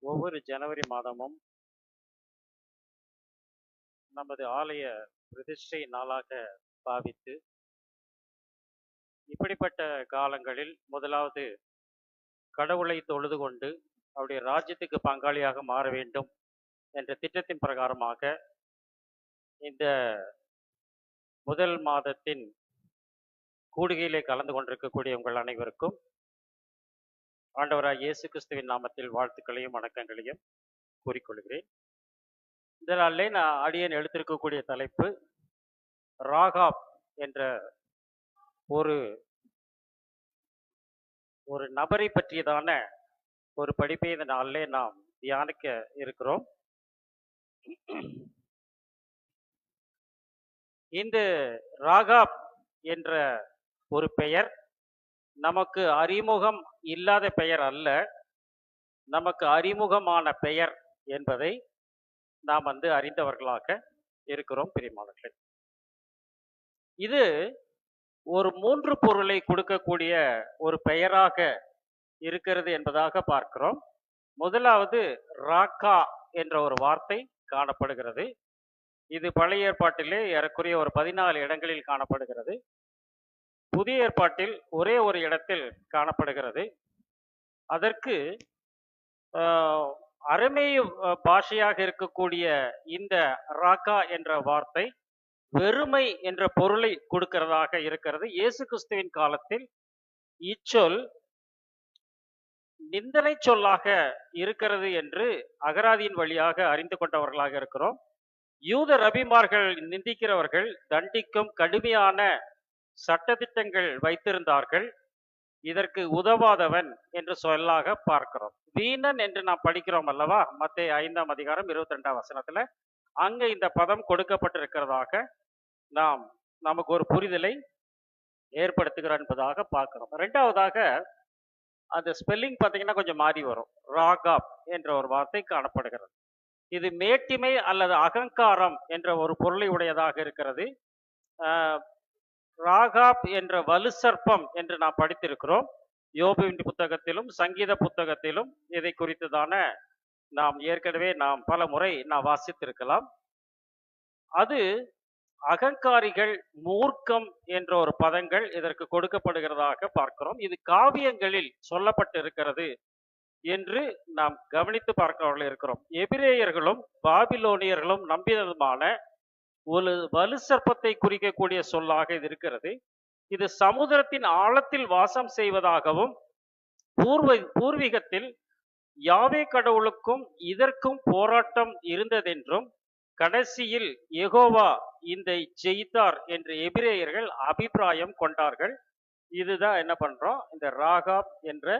ஒவ்வொரு ஜனவரி மாதமும் நமது ஆலய பிரதிஷ்டை நாளாக பாவித்து, இப்படிப்பட்ட காலங்களில் முதலாவது கடவுளை தொழுது கொண்டு அவருடைய ராஜ்யத்துக்கு பங்காளியாக மாற வேண்டும் என்ற திட்டத்தின் பிரகாரமாக இந்த முதல் மாதத்தின் கூடுகையிலே கலந்து கொண்டிருக்கக்கூடிய உங்கள் அனைவருக்கும் ஆண்டவராக இயேசு கிறிஸ்துவின் நாமத்தில் வாழ்த்துக்களையும் வணக்கங்களையும் கூறிக்கொள்கிறேன். இந்த நாளிலே நான் அடியேன் எடுத்திருக்கக்கூடிய தலைப்பு ராகாப் என்ற ஒரு ஒரு நபரை பற்றியதான ஒரு படிப்பை இந்த நாளிலே நாம் தியானிக்க இருக்கிறோம். இந்த ராகாப் என்ற ஒரு பெயர் நமக்கு அறிமுகம் இல்லாத பெயர் அல்ல, நமக்கு அறிமுகமான பெயர் என்பதை நாம் அறிந்தவர்களாக இருக்கிறோம் பிரியமானவர்களே. இது ஒரு மூன்று பொருளை கொடுக்கக்கூடிய ஒரு பெயராக இருக்கிறது என்பதாக பார்க்கிறோம். முதலாவது ராக்கா என்ற ஒரு வார்த்தை காணப்படுகிறது. இது பழைய ஏற்பாட்டிலே ஏறக்குறைய ஒரு 14 இடங்களில் காணப்படுகிறது. புதிய ஏற்பாட்டில் ஒரே ஒரு இடத்தில் காணப்படுகிறது. அதற்கு அரமேய பாஷையாக இருக்கக்கூடிய இந்த ராக்கா என்ற வார்த்தை வெறுமை என்ற பொருளை கொடுக்கிறதாக இருக்கிறது. இயேசு கிறிஸ்துவின் காலத்தில் இச்சொல் நிந்தனை சொல்லாக இருக்கிறது என்று அகராதியின் வழியாக அறிந்து கொண்டவர்களாக இருக்கிறோம். யூத ரபிமார்கள் நிந்திக்கிறவர்கள் தண்டிக்கும் கடுமையான சட்டதிட்டங்கள் வைத்திருந்தார்கள். இதற்கு உதவாதவன் என்று சொல்லாக பார்க்கிறோம். வீணன் என்று நாம் படிக்கிறோம் அல்லவா, மத்தேயு 5ஆம் அதிகாரம் 22ஆம் வசனத்துல அங்க இந்த பதம் கொடுக்கப்பட்டிருக்கிறதாக நமக்கு ஒரு புரிதலை ஏற்படுத்துகிறோம் என்பதாக பார்க்கிறோம். இரண்டாவதாக அந்த ஸ்பெல்லிங் பார்த்தீங்கன்னா கொஞ்சம் மாறி வரும். ராகாப் என்ற ஒரு வார்த்தை காணப்படுகிறது. இது மேட்டிமை அல்லது அகங்காரம் என்ற ஒரு பொருளை உடையதாக இருக்கிறது. ராகாப் என்ற வலு சர்ப்பம் என்று நாம் படித்திருக்கிறோம். யோபுவின் புத்தகத்திலும் சங்கீத புத்தகத்திலும் இதை குறித்துதான நாம் பல முறை வாசித்திருக்கலாம். அது அகங்காரிகள், மூர்க்கம் என்ற ஒரு பதங்கள் இதற்கு கொடுக்கப்படுகிறதாக பார்க்கிறோம். இது காவியங்களில் சொல்லப்பட்டிருக்கிறது என்று நாம் கவனித்து பார்க்கிறவர்கள் இருக்கிறோம். எபிரேயர்களும் பாபிலோனியர்களும் நம்பினதுமான ஒரு வலு சர்ப்பத்தை குறிக்கக்கூடிய சொல்லாக இது இருக்கிறது. இது சமுத்திரத்தின் ஆழத்தில் வாசம் செய்வதாகவும் பூர்வீகத்தில் யாவே கடவுளுக்கும் இதற்கும் போராட்டம் இருந்ததென்றும் கடைசியில் யெகோவா இந்த ஜெயித்தார் என்று எபிரேயர்கள் அபிப்பிராயம் கொண்டார்கள். இதுதான் என்ன பண்றோம், இந்த ராகாப் என்ற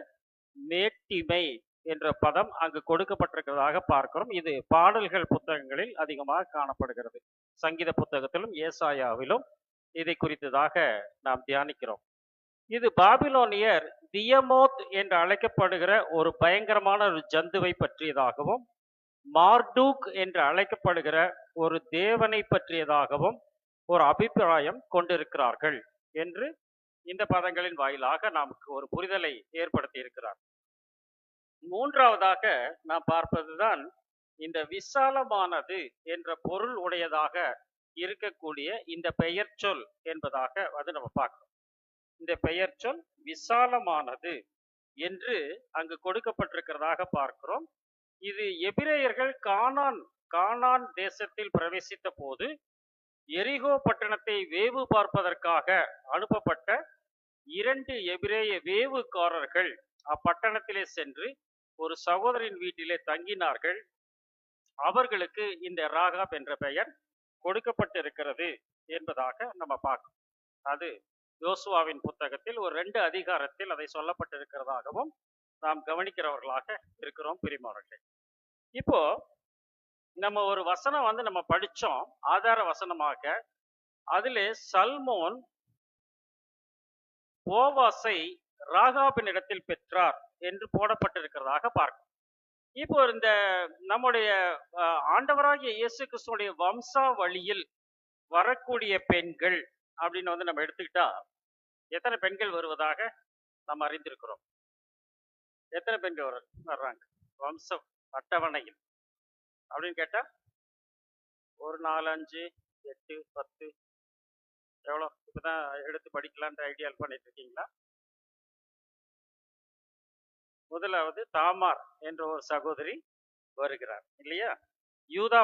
மேட்டிமை என்ற பதம் அங்கு கொடுக்கப்பட்டிருக்கிறதாக பார்க்கிறோம். இது பாடல்கள் புத்தகங்களில் அதிகமாக காணப்படுகிறது. சங்கீத புத்தகத்திலும் ஏசாயாவிலும் இதை குறித்ததாக நாம் தியானிக்கிறோம். இது பாபிலோனியர் தியமோத் என்று அழைக்கப்படுகிற ஒரு பயங்கரமான ஒரு ஜந்துவை பற்றியதாகவும், மார்டூக் என்று அழைக்கப்படுகிற ஒரு தேவனை பற்றியதாகவும் ஒரு அபிப்பிராயம் கொண்டிருக்கிறார்கள் என்று இந்த பதங்களின் வாயிலாக நமக்கு ஒரு புரிதலை ஏற்படுத்தி இருக்கிறார். மூன்றாவதாக நாம் பார்ப்பதுதான் இந்த விசாலமானது என்ற பொருள் உடையதாக இருக்கக்கூடிய இந்த பெயர் சொல் என்பதாக நம்ம பார்க்கிறோம். இந்த பெயர் சொல் விசாலமானது என்று அங்கு கொடுக்கப்பட்டிருக்கிறதாக பார்க்கிறோம். இது எபிரேயர்கள் கானான் தேசத்தில் பிரவேசித்த போது எரிகோ பட்டணத்தை வேவு பார்ப்பதற்காக அனுப்பப்பட்ட 2 எபிரேய வேவுக்காரர்கள் அப்பட்டணத்திலே சென்று ஒரு சகோதரின் வீட்டிலே தங்கினார்கள். அவர்களுக்கு இந்த ராகாப் என்ற பெயர் கொடுக்கப்பட்டிருக்கிறது என்பதாக நம்ம பார்க்கிறோம். அது யோசுவாவின் புத்தகத்தில் ஒரு 2 அதிகாரத்தில் அதை சொல்லப்பட்டிருக்கிறதாகவும் நாம் கவனிக்கிறவர்களாக இருக்கிறோம் பிரியமானவர்களே. இப்போ நம்ம ஒரு வசனம் நம்ம படிச்சோம் ஆதார வசனமாக. அதிலே சல்மோன் போவாசை ராகாபின் இடத்தில் பெற்றார் என்று போடப்பட்டிருக்கிறதாக பார்க்கிறோம். இப்போ இந்த நம்முடைய ஆண்டவராகிய இயேசு கிறிஸ்துவுடைய வம்சாவளியில் வரக்கூடிய பெண்கள் அப்படின்னு நம்ம எடுத்துக்கிட்டா எத்தனை பெண்கள் வருவதாக நம்ம அறிந்திருக்கிறோம்? எத்தனை பெண்கள் வர்றாங்க? அட்டவணையில் அப்படின்னு கேட்டா 1 4 5 8 10 எவ்வளோ இப்பதான் எடுத்து படிக்கலான்ற ஐடியால் பண்ணிட்டு இருக்கீங்களா? முதலாவது தாமார் என்ற ஒரு சகோதரி வருகிறார் இல்லையா? யூதா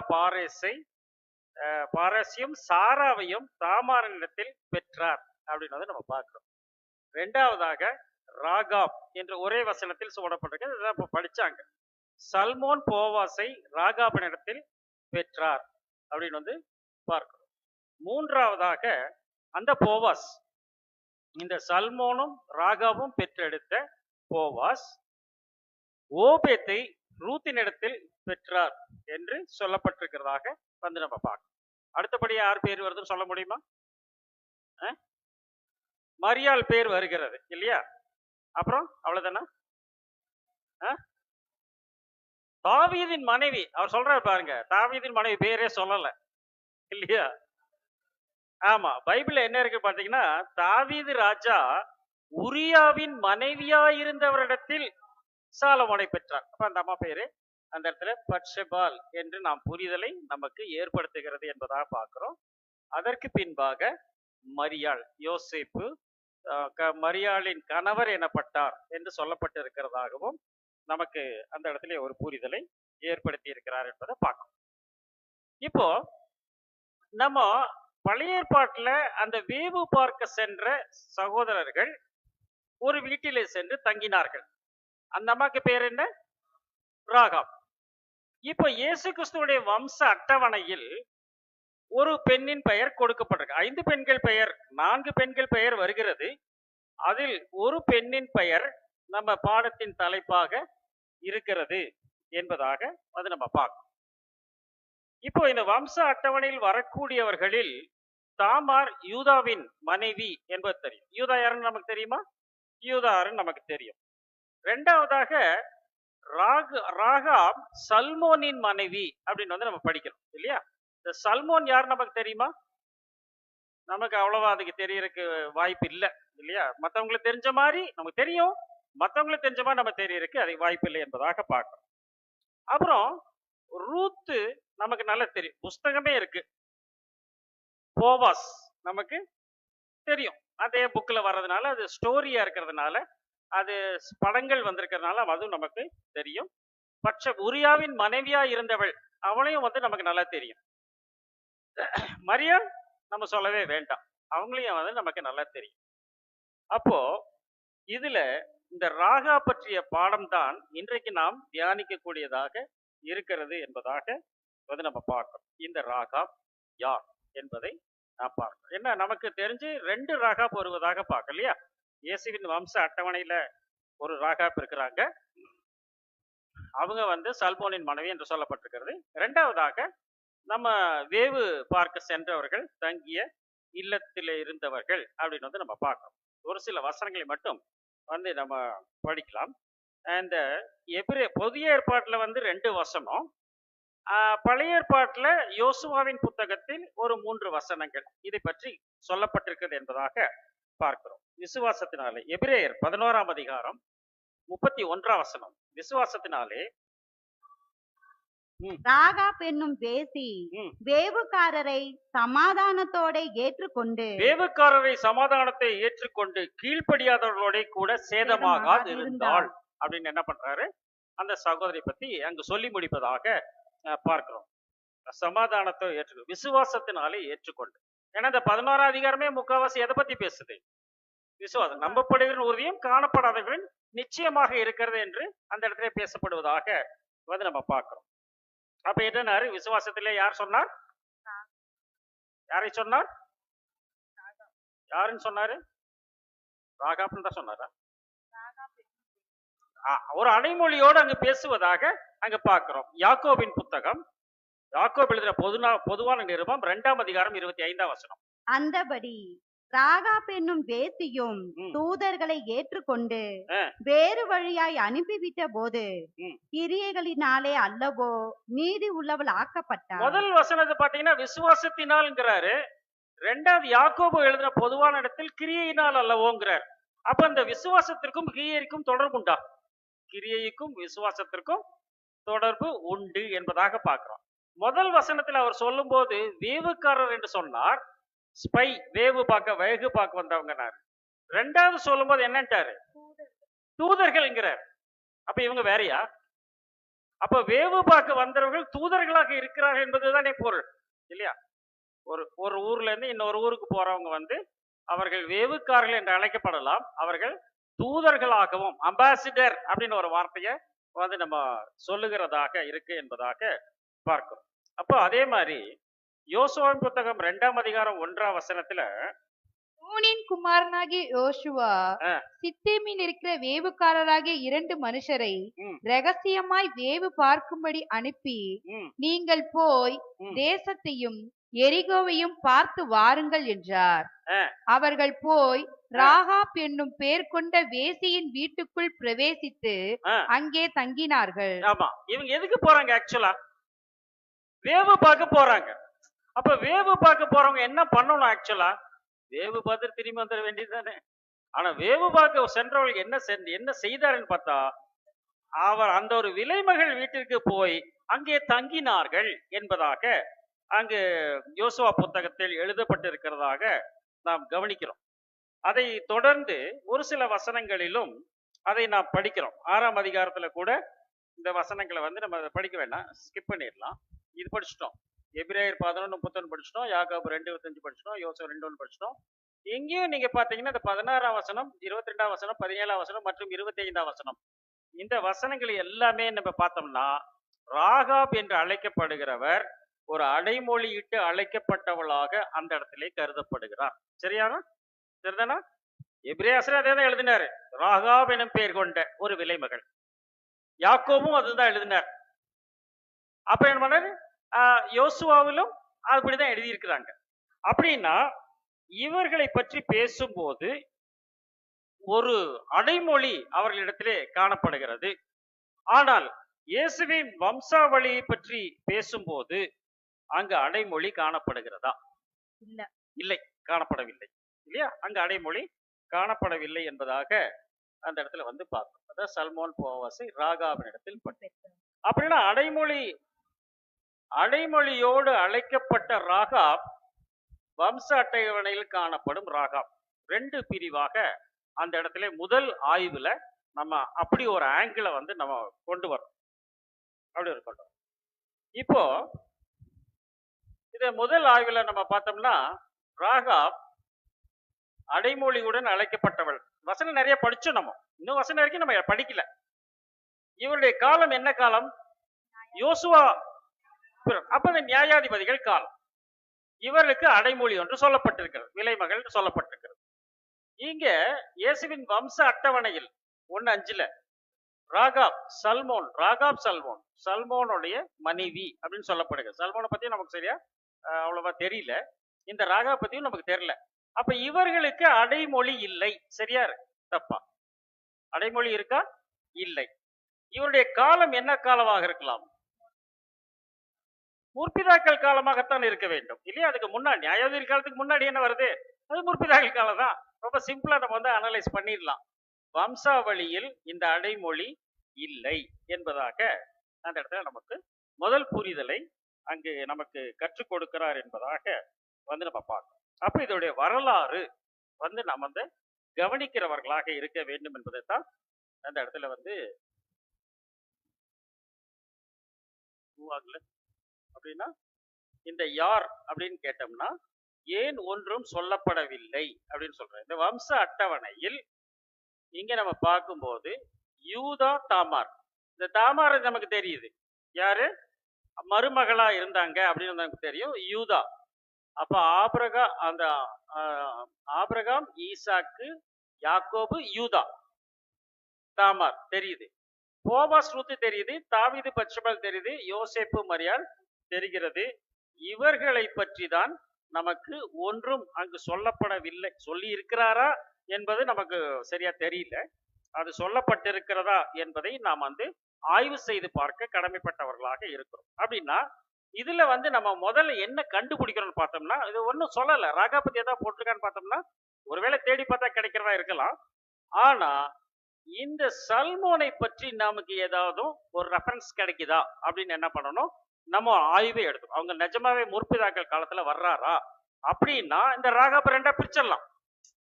பாரேசையும் சாராவையும் தாமாரினிடத்தில் பெற்றார் அப்படின்னு நம்ம பார்க்கிறோம். இரண்டாவதாக ராகாப் என்ற ஒரே வசனத்தில் சொல்லப்பட்டிருக்கு. இதுதான் இப்ப படிச்சாங்க. சல்மோன் போவாசை ராகாபினிடத்தில் பெற்றார் அப்படின்னு பார்க்கிறோம். மூன்றாவதாக அந்த போவாஸ், இந்த சல்மோனும் ராகாவும் பெற்றெடுத்த போவாஸ் ஓபேத்தை ரூத்தினிடத்தில் பெற்றார் என்று சொல்லப்பட்டிருக்கிறதாக நம்ம பார்க்கணும். அடுத்தபடி யார் பேர் வருதுன்னு சொல்ல முடியுமா? மரியாள் பேர் வருகிறது இல்லையா? அப்புறம் அவ்வளவுதானா? தாவீதின் மனைவி, அவர் சொல்றாரு பாருங்க, தாவீதின் மனைவி பேரே சொல்லல இல்லையா? ஆமா, பைபிள்ல என்ன இருக்கு பாத்தீங்கன்னா, தாவீது ராஜா உரியாவின் மனைவியா இருந்தவரிடத்தில் சாலமோனை பெற்றார். அப்ப அந்த அம்மா பேரு அந்த இடத்துல பட்செபால் என்று நாம் புரிதலை நமக்கு ஏற்படுத்துகிறது என்பதாக பார்க்கிறோம். அதற்கு பின்பாக மரியாள், யோசேப்பு மரியாளின் கணவர் எனப்பட்டார் என்று சொல்லப்பட்டிருக்கிறதாகவும் நமக்கு அந்த இடத்துல ஒரு புரிதலை ஏற்படுத்தி இருக்கிறார் என்பதை பார்க்கணும். இப்போ நம்ம பழைய ஏற்பாட்டுல அந்த வேவு பார்க்க சென்ற சகோதரர்கள் ஒரு வீட்டிலே சென்று தங்கினார்கள். அந்த அம்மாக்கு பேர் என்ன? ராகாப். இப்போ இயேசு கிறிஸ்துவுடைய வம்ச அட்டவணையில் ஒரு பெண்ணின் பெயர் கொடுக்கப்பட்டிருக்கு. 5 பெண்கள் பெயர், 4 பெண்கள் பெயர் வருகிறது. அதில் ஒரு பெண்ணின் பெயர் நம்ம பாடத்தின் தலைப்பாக இருக்கிறது என்பதாக நம்ம பார்க்கணும். இப்போ இந்த வம்ச அட்டவணையில் வரக்கூடியவர்களில் தாமார் யூதாவின் மனைவி என்பது தெரியும். யூதா யாருன்னு நமக்கு தெரியுமா? யூதா யாருன்னு நமக்கு தெரியும். இரண்டாவதாக ராகாப் சல்மோனின் மனைவி அப்படின்னு நம்ம படிக்கிறோம் இல்லையா? இந்த சல்மோன் யார் நமக்கு தெரியுமா? நமக்கு அவ்வளவா அதுக்கு தெரியறதுக்கு வாய்ப்பு இல்லை இல்லையா? மற்றவங்களுக்கு தெரிஞ்ச மாதிரி நமக்கு தெரியும், மற்றவங்களுக்கு தெரிஞ்ச மாதிரி நம்ம தெரியறதுக்கு அது வாய்ப்பு இல்லை என்பதாக பார்க்கிறோம். அப்புறம் ரூத்து நமக்கு நல்லா தெரியும், புஸ்தகமே இருக்கு. போவாஸ் நமக்கு தெரியும், அதே புக்ல வர்றதுனால, அது ஸ்டோரியா இருக்கிறதுனால, அது படங்கள் வந்திருக்கிறதுனால அதுவும் நமக்கு தெரியும். உரியாவின் மனைவியா இருந்தவள், அவளையும் நமக்கு நல்லா தெரியும். மரியாள் நம்ம சொல்லவே வேண்டாம், அவங்களையும் நமக்கு நல்லா தெரியும். அப்போ இதுல இந்த ராகா பற்றிய பாடம் தான் இன்றைக்கு நாம் தியானிக்க கூடியதாக இருக்கிறது என்பதாக நம்ம பார்க்கிறோம். இந்த ராகா யார் என்பதை நான் பார்க்கிறோம். என்ன நமக்கு தெரிஞ்சு 2 ராகாப் வருவதாக பார்க்க இல்லையா? இயேசுவின் வம்ச அட்டவணையில ஒரு ராகாப் இருக்கிறாங்க, அவங்க சல்மோனின் மனைவி என்று சொல்லப்பட்டிருக்கிறது. இரண்டாவதாக நம்ம வேவு பார்க்க சென்றவர்கள் தங்கிய இல்லத்திலே இருந்தவர்கள் அப்படின்னு நம்ம பார்க்கிறோம். ஒரு சில வசனங்களை மட்டும் நம்ம படிக்கலாம். இந்த புதிய ஏற்பாட்டுல 2 வசனம், பழைய ஏற்பாட்டுல யோசுவாவின் புத்தகத்தில் ஒரு 3 வசனங்கள் இதை பற்றி சொல்லப்பட்டிருக்கிறது என்பதாக பார்க்கிறோம். விசுவாசத்தினாலே, எபிரேயர் 11ஆம் அதிகாரம் 31ஆம் வசனம், விசுவாசத்தினாலே ராகாப் என்னும் வேசி வேவுக்காரரை சமாதானத்தோட ஏற்றுக்கொண்டு கீழ்ப்படியாதவர்களோட கூட சேதமாக இருந்தாள் அப்படின்னு என்ன பண்றாரு? அந்த சகோதரி பத்தி அங்கு சொல்லி முடிப்பதாக பார்க்கிறோம். சமாதானத்தை விசுவாசத்தினாலே ஏற்றுக்கொண்டு. ஏன்னா இந்த 11ஆம் அதிகாரமே முக்காவாசி எதை பத்தி பேசுது? விசுவாசம். நம்பப்படுகிற உறுதியும் காணப்படாதவர்களின் நிச்சயமாக இருக்கிறது என்று அந்த இடத்துல பேசப்படுவதாக நம்ம பார்க்கிறோம். அப்ப என்ன விசுவாசத்திலே யார் சொன்னார்? யாரை சொன்னார்? யாருன்னு சொன்னாரு? ராகாப்னு தான் சொன்னாரா? ஒரு அடைமொழியோடு அங்கு பேசுவதாக அங்க பார்க்கிறோம். யாக்கோபின் புத்தகம், யாக்கோபு எழுதின பொதுவான நிருபம் 2ஆம் அதிகாரம் 25ஆம் வசனம். அந்தபடி ராகாப் என்னும் வேசியும் தூதர்களை ஏற்றுக்கொண்டு வேறு வழியாய் அனுப்பிவிட்ட போது கிரியைகளினாலே அல்லவோ நீதி உள்ளவள் ஆக்கப்பட்டார். முதல் வசனத்தை பாத்தீங்கன்னா விசுவாசத்தினால்ங்கிறாரு. 2வது யாக்கோபு எழுதின பொதுவான இடத்தில் கிரியையினால் அல்லவோங்கிறார். அப்ப அந்த விசுவாசத்திற்கும் கிரியைக்கும் தொடர்புண்டா? கிரியைக்கும் விசுவாசத்திற்கும் தொடர்பு உண்டு என்பதாக பார்க்கிறோம். முதல் வசனத்தில் அவர் சொல்லும் போது வேவுக்காரர் என்று சொன்னார். ஸ்பை, வேவு பார்க்க வந்தவங்கனார். ரெண்டாவது சொல்லும் போது என்னன்ட்டாரு? தூதர்கள்ங்கிறார். அப்ப இவங்க வேறையா? அப்ப வேவு பார்க்க வந்தவர்கள் தூதர்களாக இருக்கிறார்கள் என்பதுதானே பொருள், இல்லையா? ஒரு ஊர்ல இருந்து இன்னொரு ஊருக்கு போறவங்க வந்து அவர்கள் வேவுக்காரர்கள் என்று அழைக்கப்படலாம். அவர்கள் தூதர்களாகவும், அம்பாசிடர் அப்படின்னு ஒரு வார்த்தையை வந்து நம்ம சொல்லுகிறதாக இருக்கு என்பதாக பார்க்கிறோம். அப்போ அதே மாதிரி யோசுவாவின் புத்தகம் 2ஆம் அதிகாரம் 1ஆம் வசனத்துல நூனின் குமாரனாகிய யோசுவா சித்தேமில் இருக்கிற வேவுக்காரராகிய 2 மனுஷரை ரகசியமாய் வேவு பார்க்கும்படி அனுப்பி, நீங்கள் போய் தேசத்தையும் எரிகோவையும் பார்த்து வாருங்கள் என்றார். அவர்கள் போய் ராகாப் என்னும் பேர் கொண்ட வேசியின் வீட்டுக்குள் பிரவேசித்து அங்கே தங்கினார்கள். ஆமா, இவங்க எதுக்கு போறாங்க? ஆக்சுவலா வேவு பார்க்க போறாங்க. அப்ப வேவு பார்க்க போறவங்க என்ன பண்ணணும்? ஆக்சுவலா வேவு பார்த்து திரும்பி வந்துட வேண்டியதுதானே. ஆனா வேவு பார்க்க சென்றவர்கள் என்ன செய்தாருன்னு பார்த்தா, அவர் அந்த ஒரு விலைமகள் வீட்டிற்கு போய் அங்கே தங்கினார்கள் என்பதாக அங்கு யோசுவா புத்தகத்தில் எழுதப்பட்டிருக்கிறதாக நாம் கவனிக்கிறோம். அதை தொடர்ந்து ஒரு சில வசனங்களிலும் அதை நாம் படிக்கிறோம். 6ஆம் அதிகாரத்துல கூட இந்த வசனங்களை வந்து நம்ம படிக்க வேண்டாம், ஸ்கிப் பண்ணிடலாம். இது படிச்சுட்டோம். எபிரேயர் 11:31 படிச்சிட்டோம், யாக்கோபு 2:25 படிச்சிட்டோம், யோசுவா 2:1 படிச்சிட்டோம். எங்கேயும் நீங்க பாத்தீங்கன்னா இந்த 16ஆம் வசனம், 22ஆம் வசனம், 17ஆம் வசனம் மற்றும் 25ஆம் வசனம், இந்த வசனங்கள் எல்லாமே நம்ம பார்த்தோம்னா ராகாப் என்று அழைக்கப்படுகிறவர் ஒரு அடைமொழியிட்டு அழைக்கப்பட்டவளாக அந்த இடத்திலே கருதப்படுகிறார். சரிதானா? எபிரேயர் அதே தான் எழுதினாரு. ராகாப் எனும் பெயர் கொண்ட ஒரு விலைமகள். யாக்கோபும் அதுதான் எழுதினார். அப்ப என்ன பண்ணாரு? யோசுவாவிலும் அப்படிதான் எழுதியிருக்கிறாங்க. அப்படின்னா இவர்களை பற்றி பேசும்போது ஒரு அடைமொழி அவர்களிடத்திலே காணப்படுகிறது. ஆனால் இயேசுவின் வம்சாவளியை பற்றி பேசும்போது அங்கு அடைமொழி காணப்படுகிறதா? இல்லை, காணப்படவில்லை, இல்லையா? அங்கு அடைமொழி காணப்படவில்லை என்பதாக அந்த இடத்துல வந்து பார்த்தோம். அதான் சல்மோன் போவாசை ராகாவின் இடத்தில் பட்டது. அப்படின்னா அடைமொழியோடு அழைக்கப்பட்ட ராகாப் வம்ச அட்டவணையில் காணப்படும் ராகாப் 2 பிரிவாக அந்த இடத்துல முதல் ஆய்வுல நம்ம அப்படி ஒரு ஆங்கிளை வந்து நம்ம கொண்டு வரோம். அப்படி இருக்கட்டும். இப்போ இத முதல் ஆய்வுல நம்ம பார்த்தோம்னா ராகாப் அடைமொழியுடன் அழைக்கப்பட்டவள். வசனம் நிறைய படிச்சோம், நம்ம இன்னும் வசனம் வரைக்கும் நம்ம படிக்கல. இவருடைய காலம் என்ன காலம்? யோசுவா, அப்ப நியாயாதிபதிகள் காலம். இவருக்கு அடைமொழி ஒன்று சொல்லப்பட்டிருக்கிறது, விலைமகள் சொல்லப்பட்டிருக்கிறது. இங்க இயேசுவின் வம்ச அட்டவணையில் 1:5 ராகாப் சல்மோனுடைய மனைவி அப்படின்னு சொல்லப்படுகிறது. சல்மோனை பத்தி நமக்கு சரியா அவ்வளவா தெரியல, இந்த ராகாப் பத்தியும் நமக்கு தெரியல. அப்ப இவர்களுக்கு அடைமொழி இல்லை. சரியா தப்பா? அடைமொழி இருக்கா? இல்லை. இவருடைய காலம் என்ன காலமாக இருக்கலாம்? முற்பிதாக்கள் காலமாகத்தான் இருக்க வேண்டும், இல்லையா? அதுக்கு முன்னாடி நியாயாதிபதி காலத்துக்கு முன்னாடி என்ன வருது? அது முற்பிதாக்கள் காலம் தான். ரொம்ப சிம்பிளா நம்ம வந்து அனலைஸ் பண்ணிடலாம். வம்சாவளியில் இந்த அடைமொழி இல்லை என்பதாக அந்த இடத்துல நமக்கு முதல் புரிதலை அங்கு நமக்கு கற்றுக் கொடுக்கிறார் என்பதாக வந்து நம்ம பார்க்கணும். அப்ப இதோடைய வரலாறு வந்து நம்ம வந்து கவனிக்கிறவர்களாக இருக்க வேண்டும் என்பதைத்தான் அந்த இடத்துல வந்து அப்படின்னா இந்த யார் அப்படின்னு கேட்டோம்னா ஏன் ஒன்றும் சொல்லப்படவில்லை அப்படின்னு சொல்றேன். இந்த வம்ச அட்டவணையில் இங்க நம்ம பார்க்கும்போது யூதா தாமார், இந்த தாமார் நமக்கு தெரியுது யாரு மருமகளா இருந்தாங்க அப்படின்னு நமக்கு தெரியும், யூதா. அப்ப ஆபிரகாம், ஈசாக்கு, யாக்கோபு, யூதா, தாமார் தெரியுது. போவாஸ் ரூத்து தெரியுது, தாவீது பத்சேபா தெரியுது, யோசேப்பு மரியாள் தெரிகிறது. இவர்களை பற்றி தான் நமக்கு ஒன்றும் அங்கு சொல்லப்படவில்லை. சொல்லி இருக்கிறாரா என்பது நமக்கு சரியா தெரியல. அது சொல்லப்பட்டிருக்கிறதா என்பதை நாம் வந்து ஆய்வு செய்து பார்க்க கடமைப்பட்டவர்களாக இருக்கிறோம். அப்படின்னா இதுல வந்து நம்ம முதல்ல என்ன கண்டுபிடிக்கிறோம்னு பார்த்தோம்னா, இது ஒன்றும் சொல்லல, ராகா பத்தி ஏதாவது போட்டிருக்கான்னு பார்த்தோம்னா ஒருவேளை தேடி பார்த்தா கிடைக்கிறதா இருக்கலாம். ஆனா இந்த சல்மோனை பற்றி நமக்கு ஏதாவது ஒரு ரெஃபரன்ஸ் கிடைக்குதா அப்படின்னு என்ன பண்ணணும், நம்ம ஆய்வை எடுக்கணும். அவங்க நிஜமாவே முற்பிதாக்கள் காலத்துல வர்றாரா அப்படின்னா இந்த ராகாப ரெண்டா பிரிச்சிடலாம்.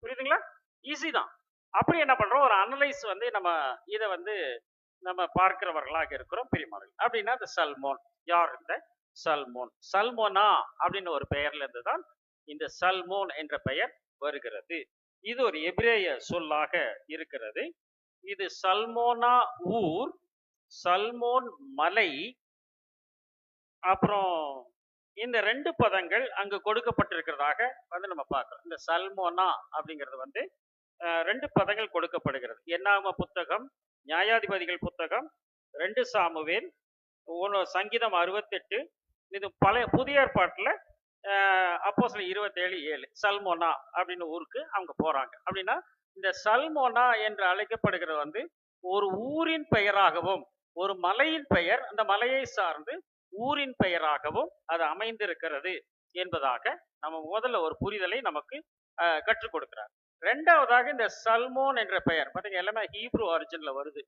புரியுதுங்களா? ஈஸி தான். அப்படி என்ன பண்றோம், ஒரு அனலைஸ் வந்து நம்ம இதை வந்து நம்ம பார்க்கிறவர்களாக இருக்கிறோம் பிரியமானவர்கள். அப்படின்னா இந்த சல்மோன் யார்? இந்த சல்மோன், சல்மோனா அப்படின்னு ஒரு பெயர்ல இருந்து தான் இந்த சல்மோன் என்ற பெயர் வருகிறது. இது ஒரு எபிரேய சொல்லாக இருக்கிறது. இது சல்மோனா ஊர், சல்மோன் மலை, அப்புறம் இந்த ரெண்டு பதங்கள் அங்கு கொடுக்கப்பட்டிருக்கிறதாக வந்து நம்ம பார்க்கிறோம். இந்த சல்மோனா அப்படிங்கிறது வந்து ரெண்டு பதங்கள் கொடுக்கப்படுகிறது. என்னாகம புத்தகம், நியாயாதிபதிகள் புத்தகம், 2 சாமுவேல், சங்கீதம் 68, இது பழைய புதிய ஏற்பாட்டுல அப்போஸ்தலர் 27:7 சல்மோனா அப்படின்னு ஊருக்கு அவங்க போறாங்க. அப்படின்னா இந்த சல்மோனா என்று அழைக்கப்படுகிறது வந்து ஒரு ஊரின் பெயராகவும் ஒரு மலையின் பெயர், அந்த மலையை சார்ந்து ஊரின் பெயராகவும் அது அமைந்திருக்கிறது என்பதாக நம்ம முதல்ல ஒரு புரிதலை நமக்கு கற்றுக் கொடுக்கிறார். ரெண்டாவதாக இந்த சல்மோன் என்ற பெயர் பார்த்தீங்க எல்லாமே ஹீப்ரு ஆரிஜின்ல வருது.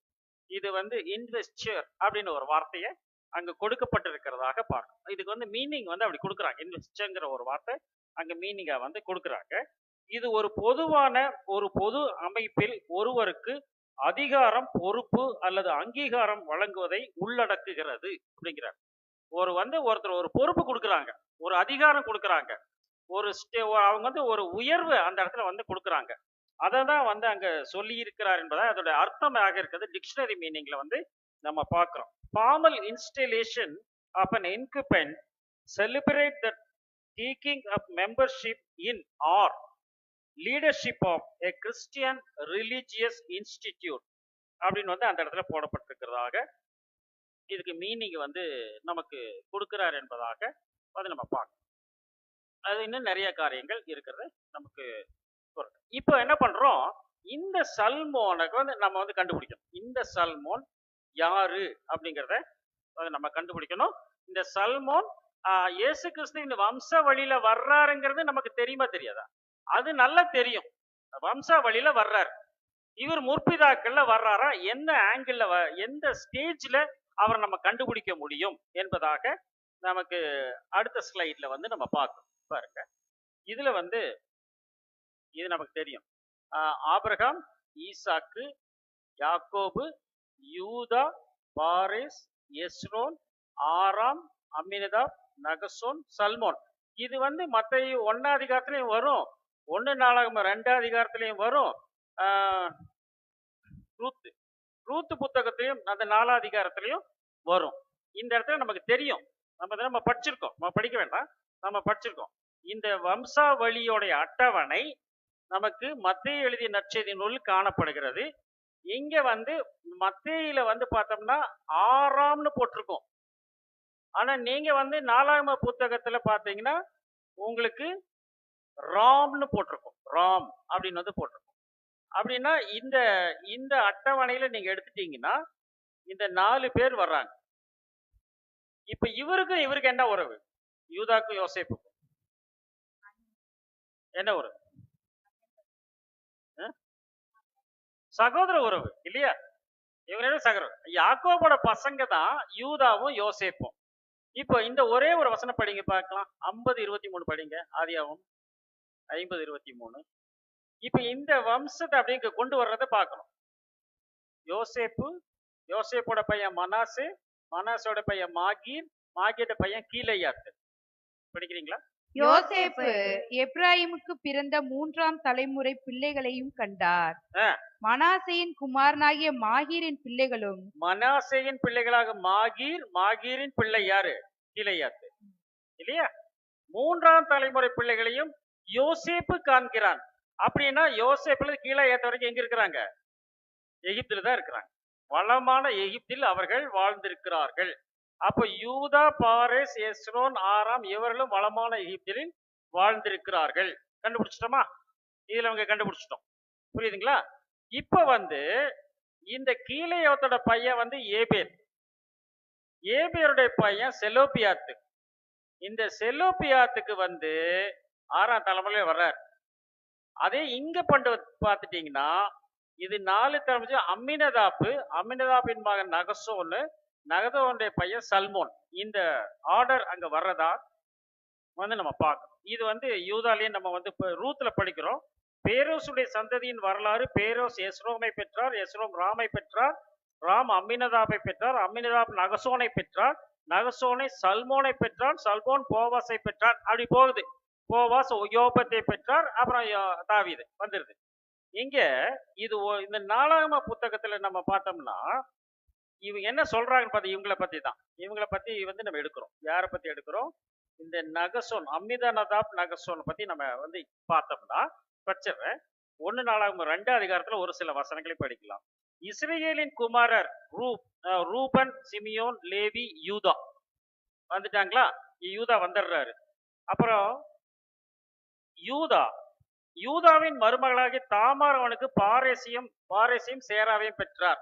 இது வந்து இன்வெஸ்டர் அப்படின்னு ஒரு வார்த்தையை அங்க கொடுக்கப்பட்டிருக்கிறதாக பார்க்கணும். இதுக்கு வந்து மீனிங் வந்து அப்படி கொடுக்குறாங்க. இன்வெஸ்டர்ங்கிற ஒரு வார்த்தை அங்க மீனிங்கா வந்து கொடுக்குறாங்க. இது ஒரு பொதுவான ஒரு பொது அமைப்பில் ஒருவருக்கு அதிகாரம், பொறுப்பு அல்லது அங்கீகாரம் வழங்குவதை உள்ளடக்குகிறது அப்படிங்கிறார். ஒருத்தர் ஒரு பொறுப்பு கொடுக்குறாங்க, ஒரு அதிகாரம் கொடுக்குறாங்க, அவங்க வந்து ஒரு உயர்வு அந்த இடத்துல வந்து கொடுக்குறாங்க. அதை தான் வந்து அங்க சொல்லி இருக்கிறார் என்பதை அதோட அர்த்தமாக இருக்கிறது டிக்ஷனரி மீனிங்ல வந்து நம்ம பார்க்கிறோம். Formal installation of an incumbent celebrate the taking of membership in or leadership of a Christian religious institute அப்படின்னு வந்து அந்த இடத்துல போடப்பட்டிருக்கிறதாக இதுக்கு மீனிங் வந்து நமக்கு கொடுக்கிறார் என்பதாக வந்து நம்ம பார்க்கணும். அது இன்னும் நிறைய காரியங்கள் இருக்கிறது நமக்கு. இப்போ என்ன பண்றோம், இந்த சல்மோனுக்கு வந்து நம்ம வந்து கண்டுபிடிக்கணும். இந்த சல்மோன் யாரு அப்படிங்கிறத நம்ம கண்டுபிடிக்கணும். இந்த சல்மோன் இயேசு கிறிஸ்துவின் வம்ச வழியில வர்றாருங்கிறது நமக்கு தெரியுமா தெரியாதா? அது நல்லா தெரியும். வம்ச வழியில வர்றாரு. இவர் முற்பிதாக்கள்ல வர்றாரா, எந்த ஆங்கிள், எந்த ஸ்டேஜ்ல அவரை நம்ம கண்டுபிடிக்க முடியும் என்பதாக நமக்கு அடுத்த ஸ்லைட்ல வந்து நம்ம பார்க்கணும். பாருங்க, இதுல வந்து இது நமக்கு தெரியும். ஆபிரகாம், ஈசாக்கு, யாக்கோபு, யூதா, பாரேஸ், எஸ்ரோன், ஆராம், அம்மினதாப், நகசோன், சல்மோன். இது வந்து மத்தேயு 1 அதிகாரத்திலையும் வரும், 1 நாளாகமம் 2 அதிகாரத்திலையும் வரும், ரூத் புத்தகத்திலையும் அந்த 4 அதிகாரத்திலையும் வரும். இந்த இடத்துல நமக்கு தெரியும், நம்ம படிச்சிருக்கோம், நம்ம படிக்க வேண்டாம், நம்ம படிச்சிருக்கோம். இந்த வம்சாவளியோடைய அட்டவணை நமக்கு மத்தேயு எழுதிய நற்செய்தி நூலில் காணப்படுகிறது. இங்க வந்து மத்தேயில வந்து பார்த்தோம்னா ஆறாம்னு போட்டிருக்கோம். ஆனா நீங்க வந்து 4ஆம் புத்தகத்துல பாத்தீங்கன்னா உங்களுக்கு ராம்னு போட்டிருக்கோம், ராம் அப்படின்னு வந்து போட்டிருக்கோம். அப்படின்னா இந்த இந்த அட்டவணையில நீங்க எடுத்துட்டீங்கன்னா இந்த 4 பேர் வர்றாங்க. இப்ப இவருக்கு என்ன உறவு? யூதாக்கும் யோசேப்புக்கும் என்ன உறவு? சகோதர உறவு இல்லையா? இவங்க சகோதரர். யாக்கோபோட பசங்க தான் யூதாவும் யோசேப்பும். இப்போ இந்த ஒரே ஒரு வசனம் படிங்க பார்க்கலாம். 50:23 படிங்க. ஆதியாகமம் 50:23. இப்ப இந்த வம்சத்தை அப்படிங்க கொண்டு வர்றதை பார்க்கணும். யோசேப்போட பையன் மனாசே, மனாசோட பையன் மாகீர், மாகீரோட பையன் கீலேயாத்து. படிக்கிறீங்களா? யோசேப்பு எப்ராயிமுக்கு பிறந்த 3ஆம் தலைமுறை பிள்ளைகளையும் கண்டார். மனாசேயின் குமாரனாகிய மாகீரின் பிள்ளைகளும். மனாசேயின் பிள்ளைகளாக மாகீரின் பிள்ளை யாரு? கீலேயாத்து இல்லையா? 3ஆம் தலைமுறை பிள்ளைகளையும் யோசேப்பு காண்கிறான். அப்படின்னா யோசேப்புல கீலேயாத்து வரைக்கும் எங்க இருக்கிறாங்க? எகிப்துல தான் இருக்கிறாங்க. வளமான எகிப்தில் அவர்கள் வாழ்ந்திருக்கிறார்கள். அப்ப யூதா, பாரேஸ், எஸ்ரோன், ஆராம் இவர்களும் வளமான எகிப்தில் வாழ்ந்திருக்கிறார்கள். கண்டுபிடிச்சிட்டோமா? இதுல அவங்க கண்டுபிடிச்சிட்டோம். புரியுதுங்களா? இப்ப வந்து இந்த கீலேயாத்தோட பையன் வந்து ஏபேருடைய பையன் செலோப்பியாத்து. இந்த செலோப்பியாத்துக்கு வந்து 6ஆம் தலைமுறையில வர்றார். அதே இங்க பார்த்துட்டீங்கன்னா இது 4 தலைமுறை. அம்மினதாப்பின் மகன் நகசோன்னு, நகதோனுடைய பையன் சல்மோன். இந்த ஆர்டர் அங்க வர்றதா வந்து நம்ம பார்க்கணும். இது வந்து யூதாலையும் நம்ம வந்து ரூத்ல படிக்கிறோம். பேரோசுடைய சந்ததியின் வரலாறு. பேரோஸ் எஸ்ரோமை பெற்றார், எஸ்ரோம் ராமை பெற்றார், ராம் அம்மினதாபை பெற்றார், அம்மினதாப் நகசோனை பெற்றார், நகசோனை சல்மோனை பெற்றார், சல்மோன் போவாசை பெற்றார். அப்படி போகுது. போவாஸ் யோபத்தை பெற்றார், அப்புறம் தாவீது வந்துருது. இங்க இது இந்த நாளாகம புத்தகத்துல நம்ம பார்த்தோம்னா இவங்க என்ன சொல்றாங்கன்னு பார்த்து இவங்களை பத்தி தான். இவங்களை பத்தி வந்து நம்ம எடுக்கிறோம். யாரை பத்தி எடுக்கிறோம்? இந்த நகசோன், அம்மிதனதாப் நகசோன் பத்தி நம்ம வந்து பார்த்தோம்னா பிரச்சனை 1 நாளாகமம் 2 அதிகாரத்துல ஒரு சில வசனங்களை படிக்கலாம். இஸ்ரேலின் குமாரர் ரூபன், சிமியோன், லேவி, யூதா வந்துட்டாங்களா? யூதா வந்துடுறாரு. அப்புறம் யூதாவின் மருமகளாகிய தாமார் அவனுக்கு பாரேசையும் சேராவையும் பெற்றார்.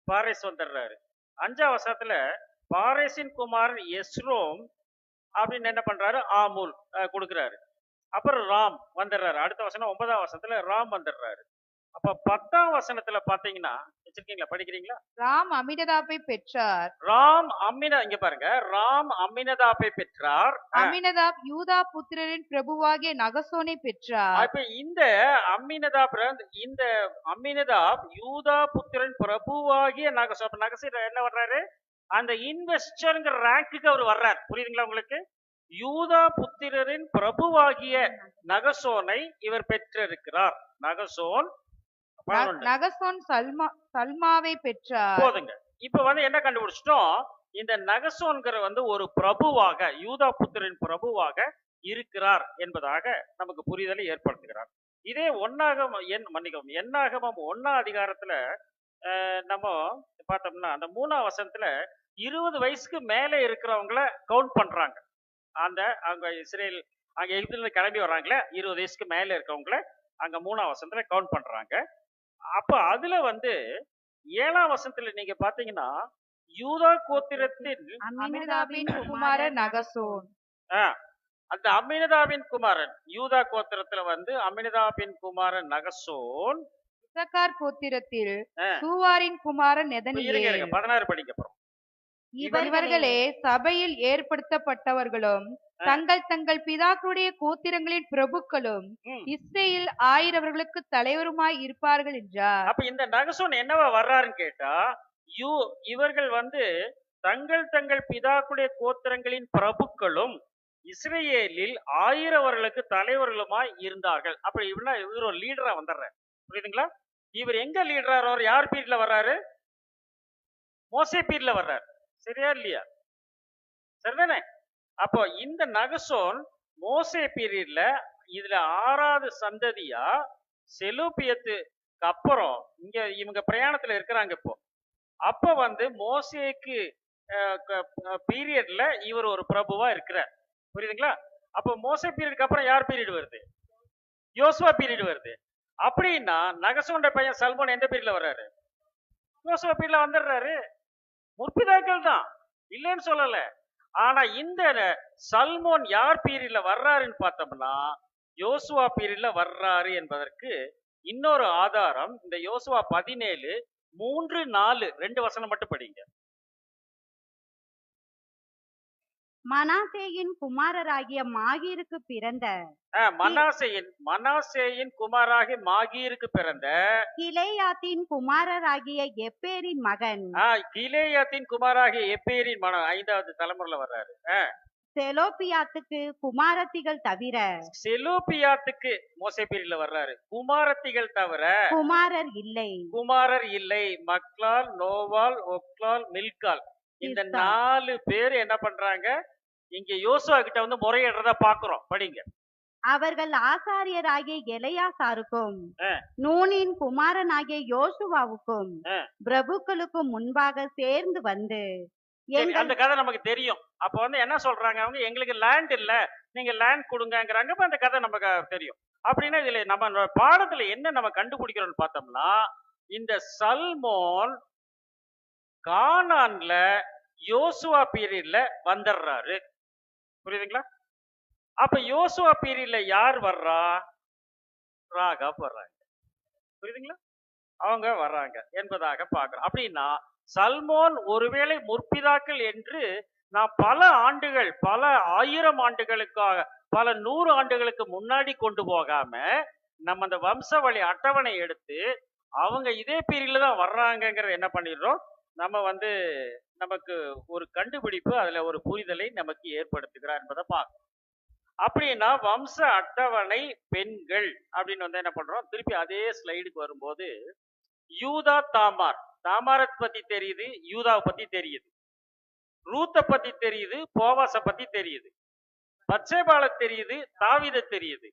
பாரேஸ் வந்துடுறாரு. 5ஆம் வசனத்துல பாரேசின் குமாரன் எஸ்ரோம் அப்படின்னு என்ன பண்றாரு? ஆமூல் கொடுக்குறாரு. அப்புறம் ராம் வந்துடுறாரு. அடுத்த வசனம் 9ஆம் வசனத்துல ராம் வந்துடுறாரு. அப்ப 10ஆம் வசனத்துல பாத்தீங்கன்னா வச்சிருக்கீங்களா? படிக்கிறீங்களா? ராம் அம்மினதாபை பெற்றார். இங்க பாருங்க, ராம் அம்மினதாபை பெற்றார். அம்மினதாப் யூதா புத்திரரின் பிரபுவாகிய நகசோனை பெற்றார். அப்ப இந்த அம்மினதாப் யூதா புத்திரன் பிரபுவாகிய நகசோன். நகசோன் என்ன பண்றாரு? அந்த இன்வெஸ்டர்ங்கிற ரேங்குக்கு அவர் வர்றார். புரியுதுங்களா உங்களுக்கு? யூதா புத்திரரின் பிரபுவாகிய நகசோனை இவர் பெற்றிருக்கிறார். நகசோன் சல்மாவை பெற்றார். போதுங்க. இப்ப வந்து என்ன கண்டுபிடிச்சிட்டோம்? இந்த நகசோன்கிற வந்து ஒரு பிரபுவாக, யூதா புத்திரரின் பிரபுவாக இருக்கிறார் என்பதாக நமக்கு புரிதலை ஏற்படுத்துகிறார். இதே என்னாகமம் 1ஆம் அதிகாரத்துல நம்ம பார்த்தோம்னா அந்த 3ஆம் வசனத்துல 20 வயசுக்கு மேலே இருக்கிறவங்கள கவுண்ட் பண்றாங்க. அங்க இஸ்ரேல் அங்க எகிப்திலிருந்து கிளம்பி வர்றாங்களே 20 வயசுக்கு மேல இருக்கவங்கள அங்க 3ஆம் வசனத்துல கவுண்ட் பண்றாங்க. அப்ப அதுல வந்து 7ஆம் வசனத்துல நீங்க பாத்தீங்கன்னா யூதா கோத்திரத்தின் அம்மினதாபின் குமாரன் நகசோன். அந்த அம்மினதாபின் குமாரன் யூதா கோத்திரத்துல வந்து அம்மினதாபின் குமாரன் நகசோன். இசக்கார் கோத்திரத்தில் சூவாரின் குமாரன் நெதனியேல். 16 படிக்க போறோம். இவர்களே சபையில் ஏற்படுத்தப்பட்டவர்களும் தங்கள் பிதாக்களுடைய கோத்திரங்களின் பிரபுக்களும் இஸ்ரேல் 1000 தலைவருமாய் இருப்பார்கள் என்றார். அப்ப இந்த நகசோன் என்னவா வர்றாருன்னு கேட்டா, இவர்கள் வந்து தங்கள் பிதாக்களுடைய கோத்திரங்களின் பிரபுக்களும் இஸ்ரேலில் 1000 தலைவர்களுமாய் இருந்தார்கள். அப்ப இவர் ஒரு லீடரா வந்துடுறாரு. புரியுதுங்களா? இவர் எங்க லீடரா வர்றாரு? யார் பீரியட்ல வர்றாரு? மோசே பீரியட்ல வர்றாரு. சரியா இல்லையா? சரிதானே? அப்போ இந்த நகசோன் மோசே பீரியட்ல இதுல 6வது சந்ததியா செலூபியத்துக்கு அப்புறம் இங்க இவங்க பிரயாணத்துல இருக்கிறாங்க. அப்ப வந்து மோசேக்கு பீரியட்ல இவர் ஒரு பிரபுவா இருக்கிறார். புரியுதுங்களா? அப்போ மோசே பீரியடுக்கு அப்புறம் யார் பீரியட் வருது? யோசுவா பீரியட் வருது. அப்படின்னா நகசோன் பையன் சல்மோன் எந்த பீரியட்ல வர்றாரு? யோசுவா பீரியட்ல வந்துடுறாரு. முற்பிதாக்கள் தான், இல்லைன்னு சொல்லல. ஆனா இந்த சல்மோன் யார் பீரியட்ல வர்றாருன்னு பார்த்தோம்னா யோசுவா பீரியட்ல வர்றாரு என்பதற்கு இன்னொரு ஆதாரம் இந்த யோசுவா 17 3, 4 2 வசனம் மட்டும் படிங்க. மனாசேயின் குமாரராகிய மாகீருக்கு பிறந்த மனாசேயின் குமாராகிய மாகீருக்கு பிறந்த கிலேயாத்தின் குமாரராகிய எப்பேரின் மகன் கிலேயாத்தின் குமாராகிய எப்பேரின் மகன் 5வது தலைமுறையில வர்றாரு. செலோபியாத்துக்கு குமாரத்திகள் தவிர செலோபியாத்துக்கு மோசே பீரியட்ல வர்றாரு. குமாரத்திகள் தவிர குமாரர் இல்லை. மக்லால், நோவால், ஒக்லால், மில்கால் இந்த 4 பேர் என்ன பண்றாங்க? இங்க யோசுவா கிட்ட வந்து முறையிடுறத பாக்குறோம். படிங்க. அவர்கள் ஆசாரியராகிய எலையாசாருக்கும் நூனின் குமாரனாகிய யோசுவாவுக்கும் பிரபுக்களுக்கும் முன்பாக சேர்ந்து வந்து அந்த கதை நமக்கு தெரியும். அப்ப வந்து என்ன சொல்றாங்க? அவங்க எங்களுக்கு லேண்ட் இல்ல, நீங்க லேண்ட் கொடுங்கங்கறாங்க. அந்த கதை நமக்கு தெரியும். அப்படின்னா இதுல நம்ம பாடத்துல என்ன நம்ம கண்டுபிடிக்கிறோம்னு பார்த்தோம்னா இந்த சல்மோன் கானான்ல யோசுவா பீரியட்ல வந்துடுறாரு. புரியுதுங்களா? அப்ப யோசுவா பீரியட்ல யார் வர்றா? ராகாப் வர்றாங்க. புரியுதுங்களா? அவங்க வர்றாங்க என்பதாக பார்க்கிறோம். அப்படின்னா சல்மோன் ஒருவேளை முற்பிதாக்கள் என்று நான் பல ஆண்டுகள், பல 1000 ஆண்டுகளுக்காக, பல 100 ஆண்டுகளுக்கு முன்னாடி கொண்டு போகாம நம்ம அந்த வம்சவழி அட்டவணை எடுத்து அவங்க இதே பீரியட்ல தான் வர்றாங்கங்கிறத என்ன பண்ணிடுறோம், நம்ம நமக்கு ஒரு கண்டுபிடிப்பு, அதுல ஒரு புரிதலை நமக்கு ஏற்படுத்துகிறார் என்பதை பார்க்கணும். அப்படின்னா வம்ச அட்டவணை பெண்கள் அப்படின்னு என்ன பண்றோம், திருப்பி அதே ஸ்லைடுக்கு வரும்போது யூதா தாமார், தாமாரை பத்தி தெரியுது, யூதாவை பத்தி தெரியுது, ரூத்தை பத்தி தெரியுது, போவாச பத்தி தெரியுது, பச்சைபால தெரியுது, தாவீத தெரியுது,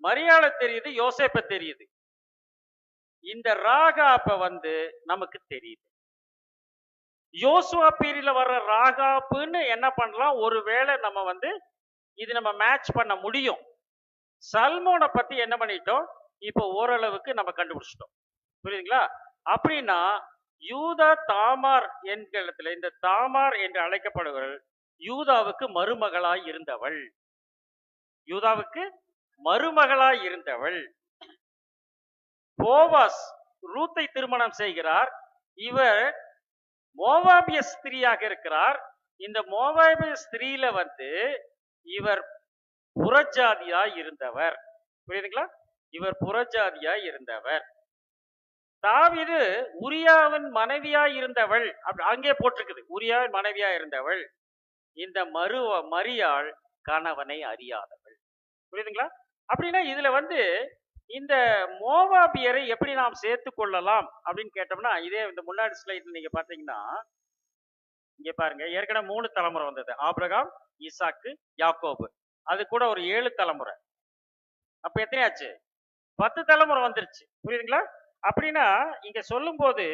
மரியாள தெரியுது, யோசேப்ப தெரியுது. இந்த ராகாப்ப நமக்கு தெரியுது. யோசுவா பீரியட்ல வர்ற ராகாப்புன்னு என்ன பண்ணலாம், ஒருவேளை நம்ம இது நம்ம மேட்ச் பண்ண முடியும். சல்மோனை பத்தி என்ன பண்ணிட்டோம், இப்போ ஓரளவுக்கு நம்ம கண்டுபிடிச்சிட்டோம். புரியுதுங்களா? அப்படின்னா யூதா தாமார் என்கிறதுல இந்த தாமார் என்று அழைக்கப்படுவர்கள் யூதாவுக்கு மருமகளாய் இருந்தவள், யூதாவுக்கு மருமகளாய் இருந்தவள். போவாஸ் ரூத்தை திருமணம் செய்கிறார். இவர் மோவாபிய ஸ்திரீயாக இருக்கிறார். இந்த மோவாபிய ஸ்திரீல இவர் புறஜாதியாய் இருந்தவர். புரியுதுங்களா? இவர் புறஜாதியாய் இருந்தவர். தாவீது உரியாவின் மனைவியாய் இருந்தவள், அங்கே போட்டிருக்குது, உரியாவின் மனைவியாய் இருந்தவள். இந்த மரியாள் கணவனை அறியாதவள். புரியுதுங்களா? அப்படின்னா இதுல இந்த மோவாபியரை எப்படி நாம் சேர்த்து கொள்ளலாம் அப்படின்னு கேட்டோம்னா, இதே இந்த முன்னாடி ஸ்லைட்ல நீங்க பாத்தீங்கன்னா, இங்க பாருங்க, ஏற்கனவே 3 தலைமுறை வந்தது, ஆபிரகாம், ஈசாக்கு, யாக்கோபு. அது கூட ஒரு 7 தலைமுறை. அப்ப எத்தனையாச்சு? 10 தலைமுறை வந்துருச்சு. புரியுதுங்களா? அப்படின்னா இங்க சொல்லும் போது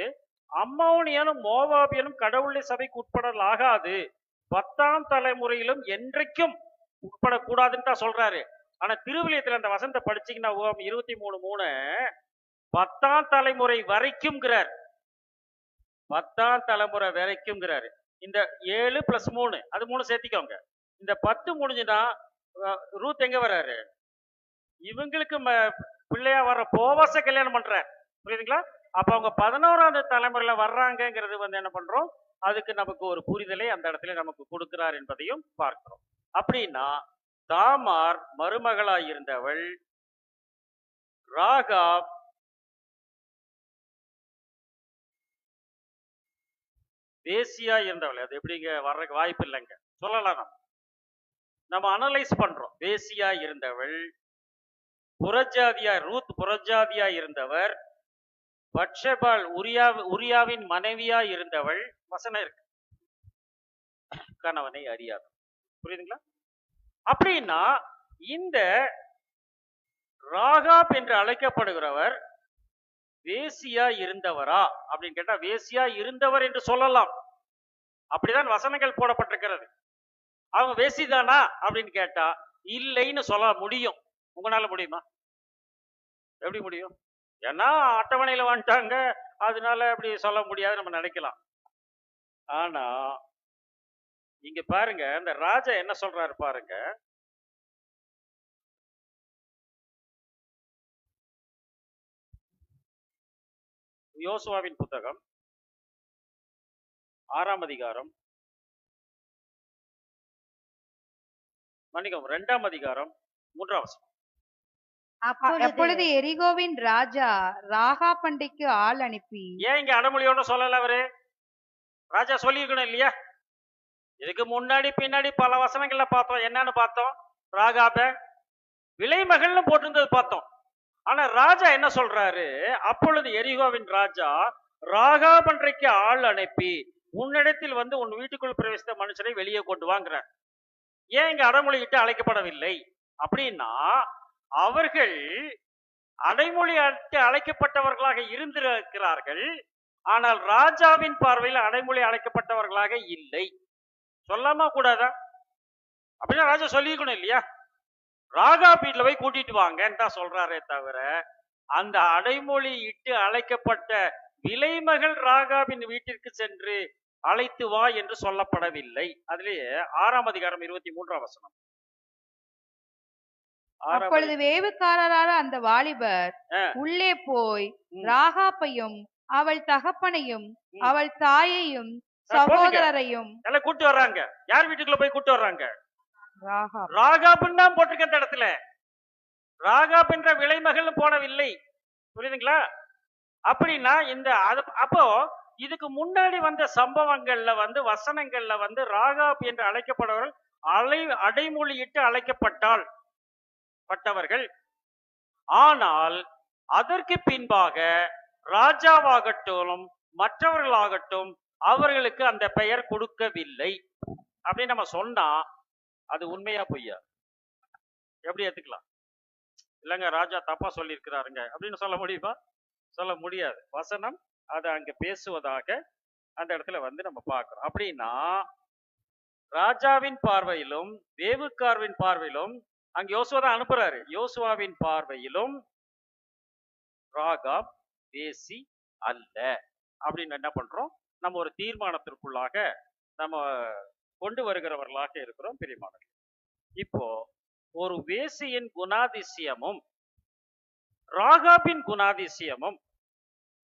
அம்மோனியனும் மோவாபியனும் கடவுளுடைய சபைக்கு உட்படலாகாது, 10ஆம் தலைமுறையிலும் என்றைக்கும் உட்படக்கூடாதுன்னு தான் சொல்றாரு. ஆனா திருவிழியத்துல அந்த வசனத்தை படிச்சீங்கன்னா 23:3 10ஆம் தலைமுறை வரைக்கும்ங்கிறார். 10ஆம் தலைமுறை வரைக்கும்ங்கிறாரு. இந்த 7 + 3 அது 3 சேர்த்திக்கோங்க. இந்த 10 முடிஞ்சுன்னா ரூத் எங்க வர்றாரு, இவங்களுக்கு பிள்ளையா வர்ற போவாச கல்யாணம் பண்றார். புரியுதுங்களா? அப்ப அவங்க 11ஆவது தலைமுறையில வர்றாங்கிறது என்ன பண்றோம், அதுக்கு நமக்கு ஒரு புரிதலை அந்த இடத்துல நமக்கு கொடுக்கிறார் என்பதையும் பார்க்கிறோம். அப்படின்னா தாமார் மருமகளாய் இருந்தவள், ராகாப் வேசியா இருந்தவள். அது எப்படிங்க வர்றதுக்கு வாய்ப்பு இல்லைங்க, சொல்லலாம். நம்ம அனலைஸ் பண்றோம். வேசியா இருந்தவள், புறஜாதியா ரூத் புறஜாதியா இருந்தவர், பட்சபால் உரியாவின் மனைவியா இருந்தவள், வசனம் இருக்கு, கணவனை அறியாத. புரியுதுங்களா? அப்படின்னா இந்த ராகாப் என்று அழைக்கப்படுகிறவர் வேசியா இருந்தவரா அப்படின்னு கேட்டா, வேசியா இருந்தவர் என்று சொல்லலாம். அப்படிதான் வசனங்கள் போடப்பட்டிருக்கிறது. அவங்க வேசிதானா அப்படின்னு கேட்டா இல்லைன்னு சொல்ல முடியும். உங்களால முடியுமா? எப்படி முடியும்? ஏன்னா அட்டவணையில வந்துட்டாங்க, அதனால அப்படி சொல்ல முடியாது நம்ம நினைக்கலாம். ஆனா இங்க பாருங்க, இந்த ராஜா என்ன சொல்றாரு பாருங்க. யோசுவாவின் புத்தகம் 6ஆம் அதிகாரம், மன்னிக்கவும் 2ஆம் அதிகாரம் 3ஆம் வசனம். அப்பொழுது எரிகோவின் ராஜா ராகாப் பண்டிக்கு ஆள் அனுப்பி. ஏன் இங்க அடமொழியோட சொல்லல அவரு? ராஜா சொல்லியிருக்கணும் இல்லையா? இதுக்கு முன்னாடி பின்னாடி பல வசனங்கள்ல பார்த்தோம். என்னன்னு பார்த்தோம்? ராகாப விலைமகள்னு போட்டிருந்தது பார்த்தோம். ஆனா ராஜா என்ன சொல்றாரு, அப்பொழுது எரிகோவின் ராஜா ராகாப் அன்றைக்கு ஆள் அனுப்பி உன்னிடத்தில் உன் வீட்டுக்குள் பிரவேசித்த மனுஷரை வெளியே கொண்டு வாங்குறார். ஏன் இங்க அடைமொழியிட்டு அழைக்கப்படவில்லை அப்படின்னா, அவர்கள் அடைமொழி அழைக்கப்பட்டவர்களாக இருந்திருக்கிறார்கள், ஆனால் ராஜாவின் பார்வையில் அடைமொழி அழைக்கப்பட்டவர்களாக இல்லை. சொல்லாம கூடாதா? அப்படின்னா ராஜா சொல்லிக்கணும் இல்லையா? ராகாப் வீட்டுல போய் கூட்டிட்டு வாங்கன்னு தான் சொல்றாரே தவிர, அந்த அடைமொழி இட்டு அழைக்கப்பட்ட விலைமகள் ராகாபின் வீட்டிற்கு சென்று அழைத்து வா என்று சொல்லப்படவில்லை. அதிலேயே 6ஆம் அதிகாரம் 23ஆம் வசனம். அப்பொழுது வேவுக்காரரான அந்த வாலிபர் உள்ளே போய் ராகாப்பையும் அவள் தகப்பனையும் அவள் தாயையும் சகோதரரையும் கூட்டு வர்றாங்க. யார் வீட்டுக்குள்ள போய் கூட்டு வர்றாங்க? ராகாப்னு தான் போட்டிருக்க அந்த இடத்துல. ராகாப் என்ற விலைமகள் போனவில்லை. புரியுதுங்களா? அப்படின்னா இந்த அப்போ இதுக்கு முன்னாடி வந்த சம்பவங்கள்ல வசனங்கள்ல ராகாப் என்று அழைக்கப்படுவர்கள் அடைமொழியிட்டு அழைக்கப்பட்டால் பட்டவர்கள். ஆனால் அதற்கு பின்பாக ராஜாவாகட்டும் மற்றவர்களாகட்டும் அவர்களுக்கு அந்த பெயர் கொடுக்கவில்லை அப்படின்னு நம்ம சொன்னா அது உண்மையா பொய்யா? எப்படி ஏத்துக்கலாம்? இல்லைங்க ராஜா தப்பா சொல்லி இருக்கிறாருங்க அப்படின்னு சொல்ல முடியுமா? சொல்ல முடியாது. வசனம் அதை அங்க பேசுவதாக அந்த இடத்துல நம்ம பார்க்கிறோம். அப்படின்னா ராஜாவின் பார்வையிலும் வேவுக்காரவின் பார்வையிலும் அங்க யோசுவா தான் அனுப்புறாரு. யோசுவாவின் பார்வையிலும் ராகாப் வேசி அல்ல அப்படின்னு என்ன பண்றோம்? நம்ம ஒரு தீர்மானத்திற்குள்ளாக நம்ம கொண்டு வருகிறவர்களாக இருக்கிறோம் பிரியமானவர்களே. இப்போ ஒரு வேசியின் குணாதிசயமும் ராகாபின் குணாதிசயமும்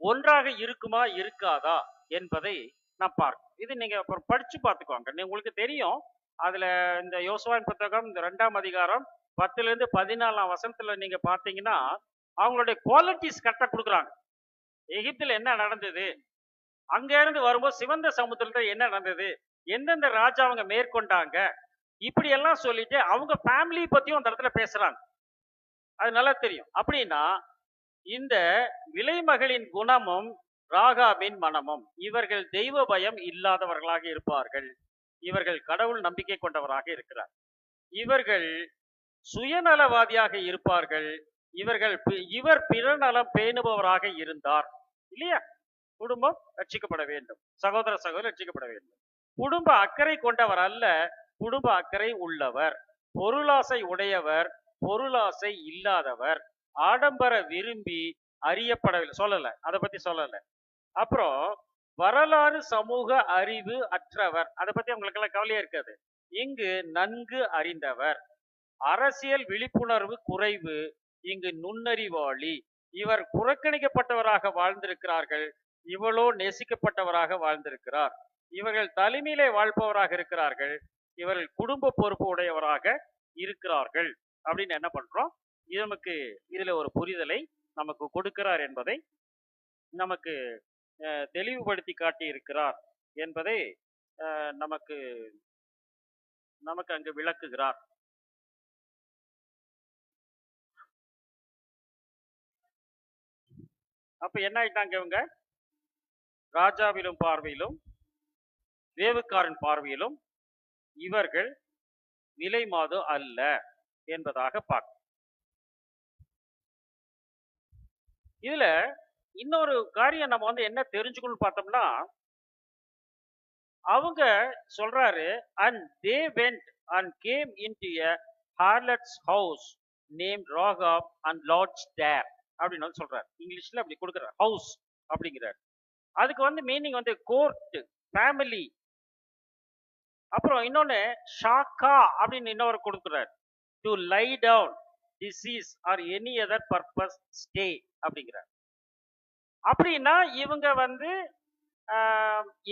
ஒன்றாக இருக்குமா இருக்காதா என்பதை நான் பார்க்கணும். இது நீங்க அப்புறம் படிச்சு பார்த்துக்கோங்க. உங்களுக்கு தெரியும். அதுல இந்த யோசுவாவின் புத்தகம் இந்த 2ஆம் அதிகாரம் 10லிருந்து 14ஆம் வசனத்துல நீங்க பார்த்தீங்கன்னா அவங்களுடைய குவாலிட்டிஸ் கரெக்டா கொடுக்குறாங்க. எகிப்தில் என்ன நடந்தது, அங்க இருந்து வரும்போது சிவந்த சமுத்திரத்துல என்ன நடந்தது, எந்தெந்த ராஜா அவங்க மேற்கொண்டாங்க, இப்படி எல்லாம் சொல்லிட்டு அவங்க ஃபேமிலி பத்தியும் அந்த இடத்துல பேசுறாங்க. அது நல்லா தெரியும். அப்படின்னா இந்த விலைமகளின் குணமும் ராகாபின் மனமும் இவர்கள் தெய்வ பயம் இல்லாதவர்களாக இருப்பார்கள். இவர்கள் கடவுள் நம்பிக்கை கொண்டவராக இருக்கிறார். இவர்கள் சுயநலவாதியாக இருப்பார்கள். இவர் பிறநலம் பேணுபவராக இருந்தார் இல்லையா? குடும்பம் ரட்சிக்கப்பட வேண்டும், சகோதர சகோதரர் ரட்சிக்கப்பட வேண்டும். குடும்ப அக்கறை கொண்டவர் அல்ல, குடும்ப அக்கறை உள்ளவர். பொருளாசை உடையவர், பொருளாசை இல்லாதவர். ஆடம்பர விரும்பி அறியப்படவில்லை, சொல்லல, அதை பத்தி சொல்லல. அப்புறம் வரலாறு சமூக அறிவு அற்றவர், அதை பத்தி உங்களுக்கு எல்லாம் கவலையா இருக்காது. இங்கு நன்கு அறிந்தவர். அரசியல் விழிப்புணர்வு குறைவு, இங்கு நுண்ணறிவாளி. இவர் புறக்கணிக்கப்பட்டவராக வாழ்ந்திருக்கிறார்கள், இவளோ நேசிக்கப்பட்டவராக வாழ்ந்திருக்கிறார். இவர்கள் தலைமையிலே வாழ்பவராக இருக்கிறார்கள், இவர்கள் குடும்ப பொறுப்பு உடையவராக இருக்கிறார்கள் அப்படின்னு என்ன பண்றோம்? நமக்கு இதுல ஒரு புரிதலை நமக்கு கொடுக்கிறார் என்பதை நமக்கு தெளிவுபடுத்தி காட்டி இருக்கிறார் என்பதை நமக்கு நமக்கு அங்கு விளக்குகிறார். அப்ப என்ன ஆயிட்டாங்க இவங்க? ராஜாவிலும் பார்வையிலும் வேவுக்காரன் பார்வையிலும் இவர்கள் விலை மாது அல்ல என்பதாக பார்க்க. இதுல இன்னொரு காரியம் நம்ம என்ன தெரிஞ்சுக்கணும்னு பார்த்தோம்னா, அவங்க சொல்றாரு and they went and came into a harlot's house named Rahab and lodged there அப்படின்னு சொல்றாரு. இங்கிலீஷ்ல அப்படி கொடுக்குறாரு, ஹவுஸ் அப்படிங்கிறார். அதுக்கு மீனிங் கோர்ட், ஃபேமிலி. அப்புறம் இன்னொன்னு ஷாக்கா அப்படின்னு இன்னொரு கொடுக்குறாரு, to lie down, disease or any other purpose stay அப்படிங்கிறார். அப்படின்னா இவங்க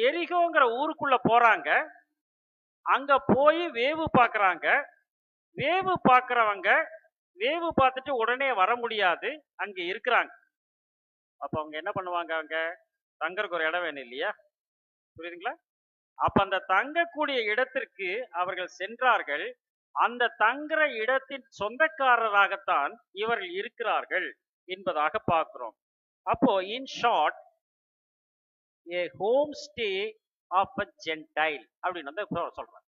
எரிகோங்கிற ஊருக்குள்ள போறாங்க. அங்க போய் வேவு பார்க்கறாங்க. வேவு பார்க்கறவங்க வேவு பார்த்துட்டு உடனே வர முடியாது, அங்க இருக்கிறாங்க. அப்ப அவங்க என்ன பண்ணுவாங்க? அங்க தங்கறதுக்கு ஒரு இடம் வேணும் இல்லையா? புரியுதுங்களா? அப்ப அந்த தங்கக்கூடிய இடத்திற்கு அவர்கள் சென்றார்கள். அந்த தங்குற இடத்தின் சொந்தக்காரராகத்தான் இவர்கள் இருக்கிறார்கள் என்பதாக பார்க்கிறோம். அப்போ in short a home stay of a gentile அப்படின்னு சொல்றாங்க.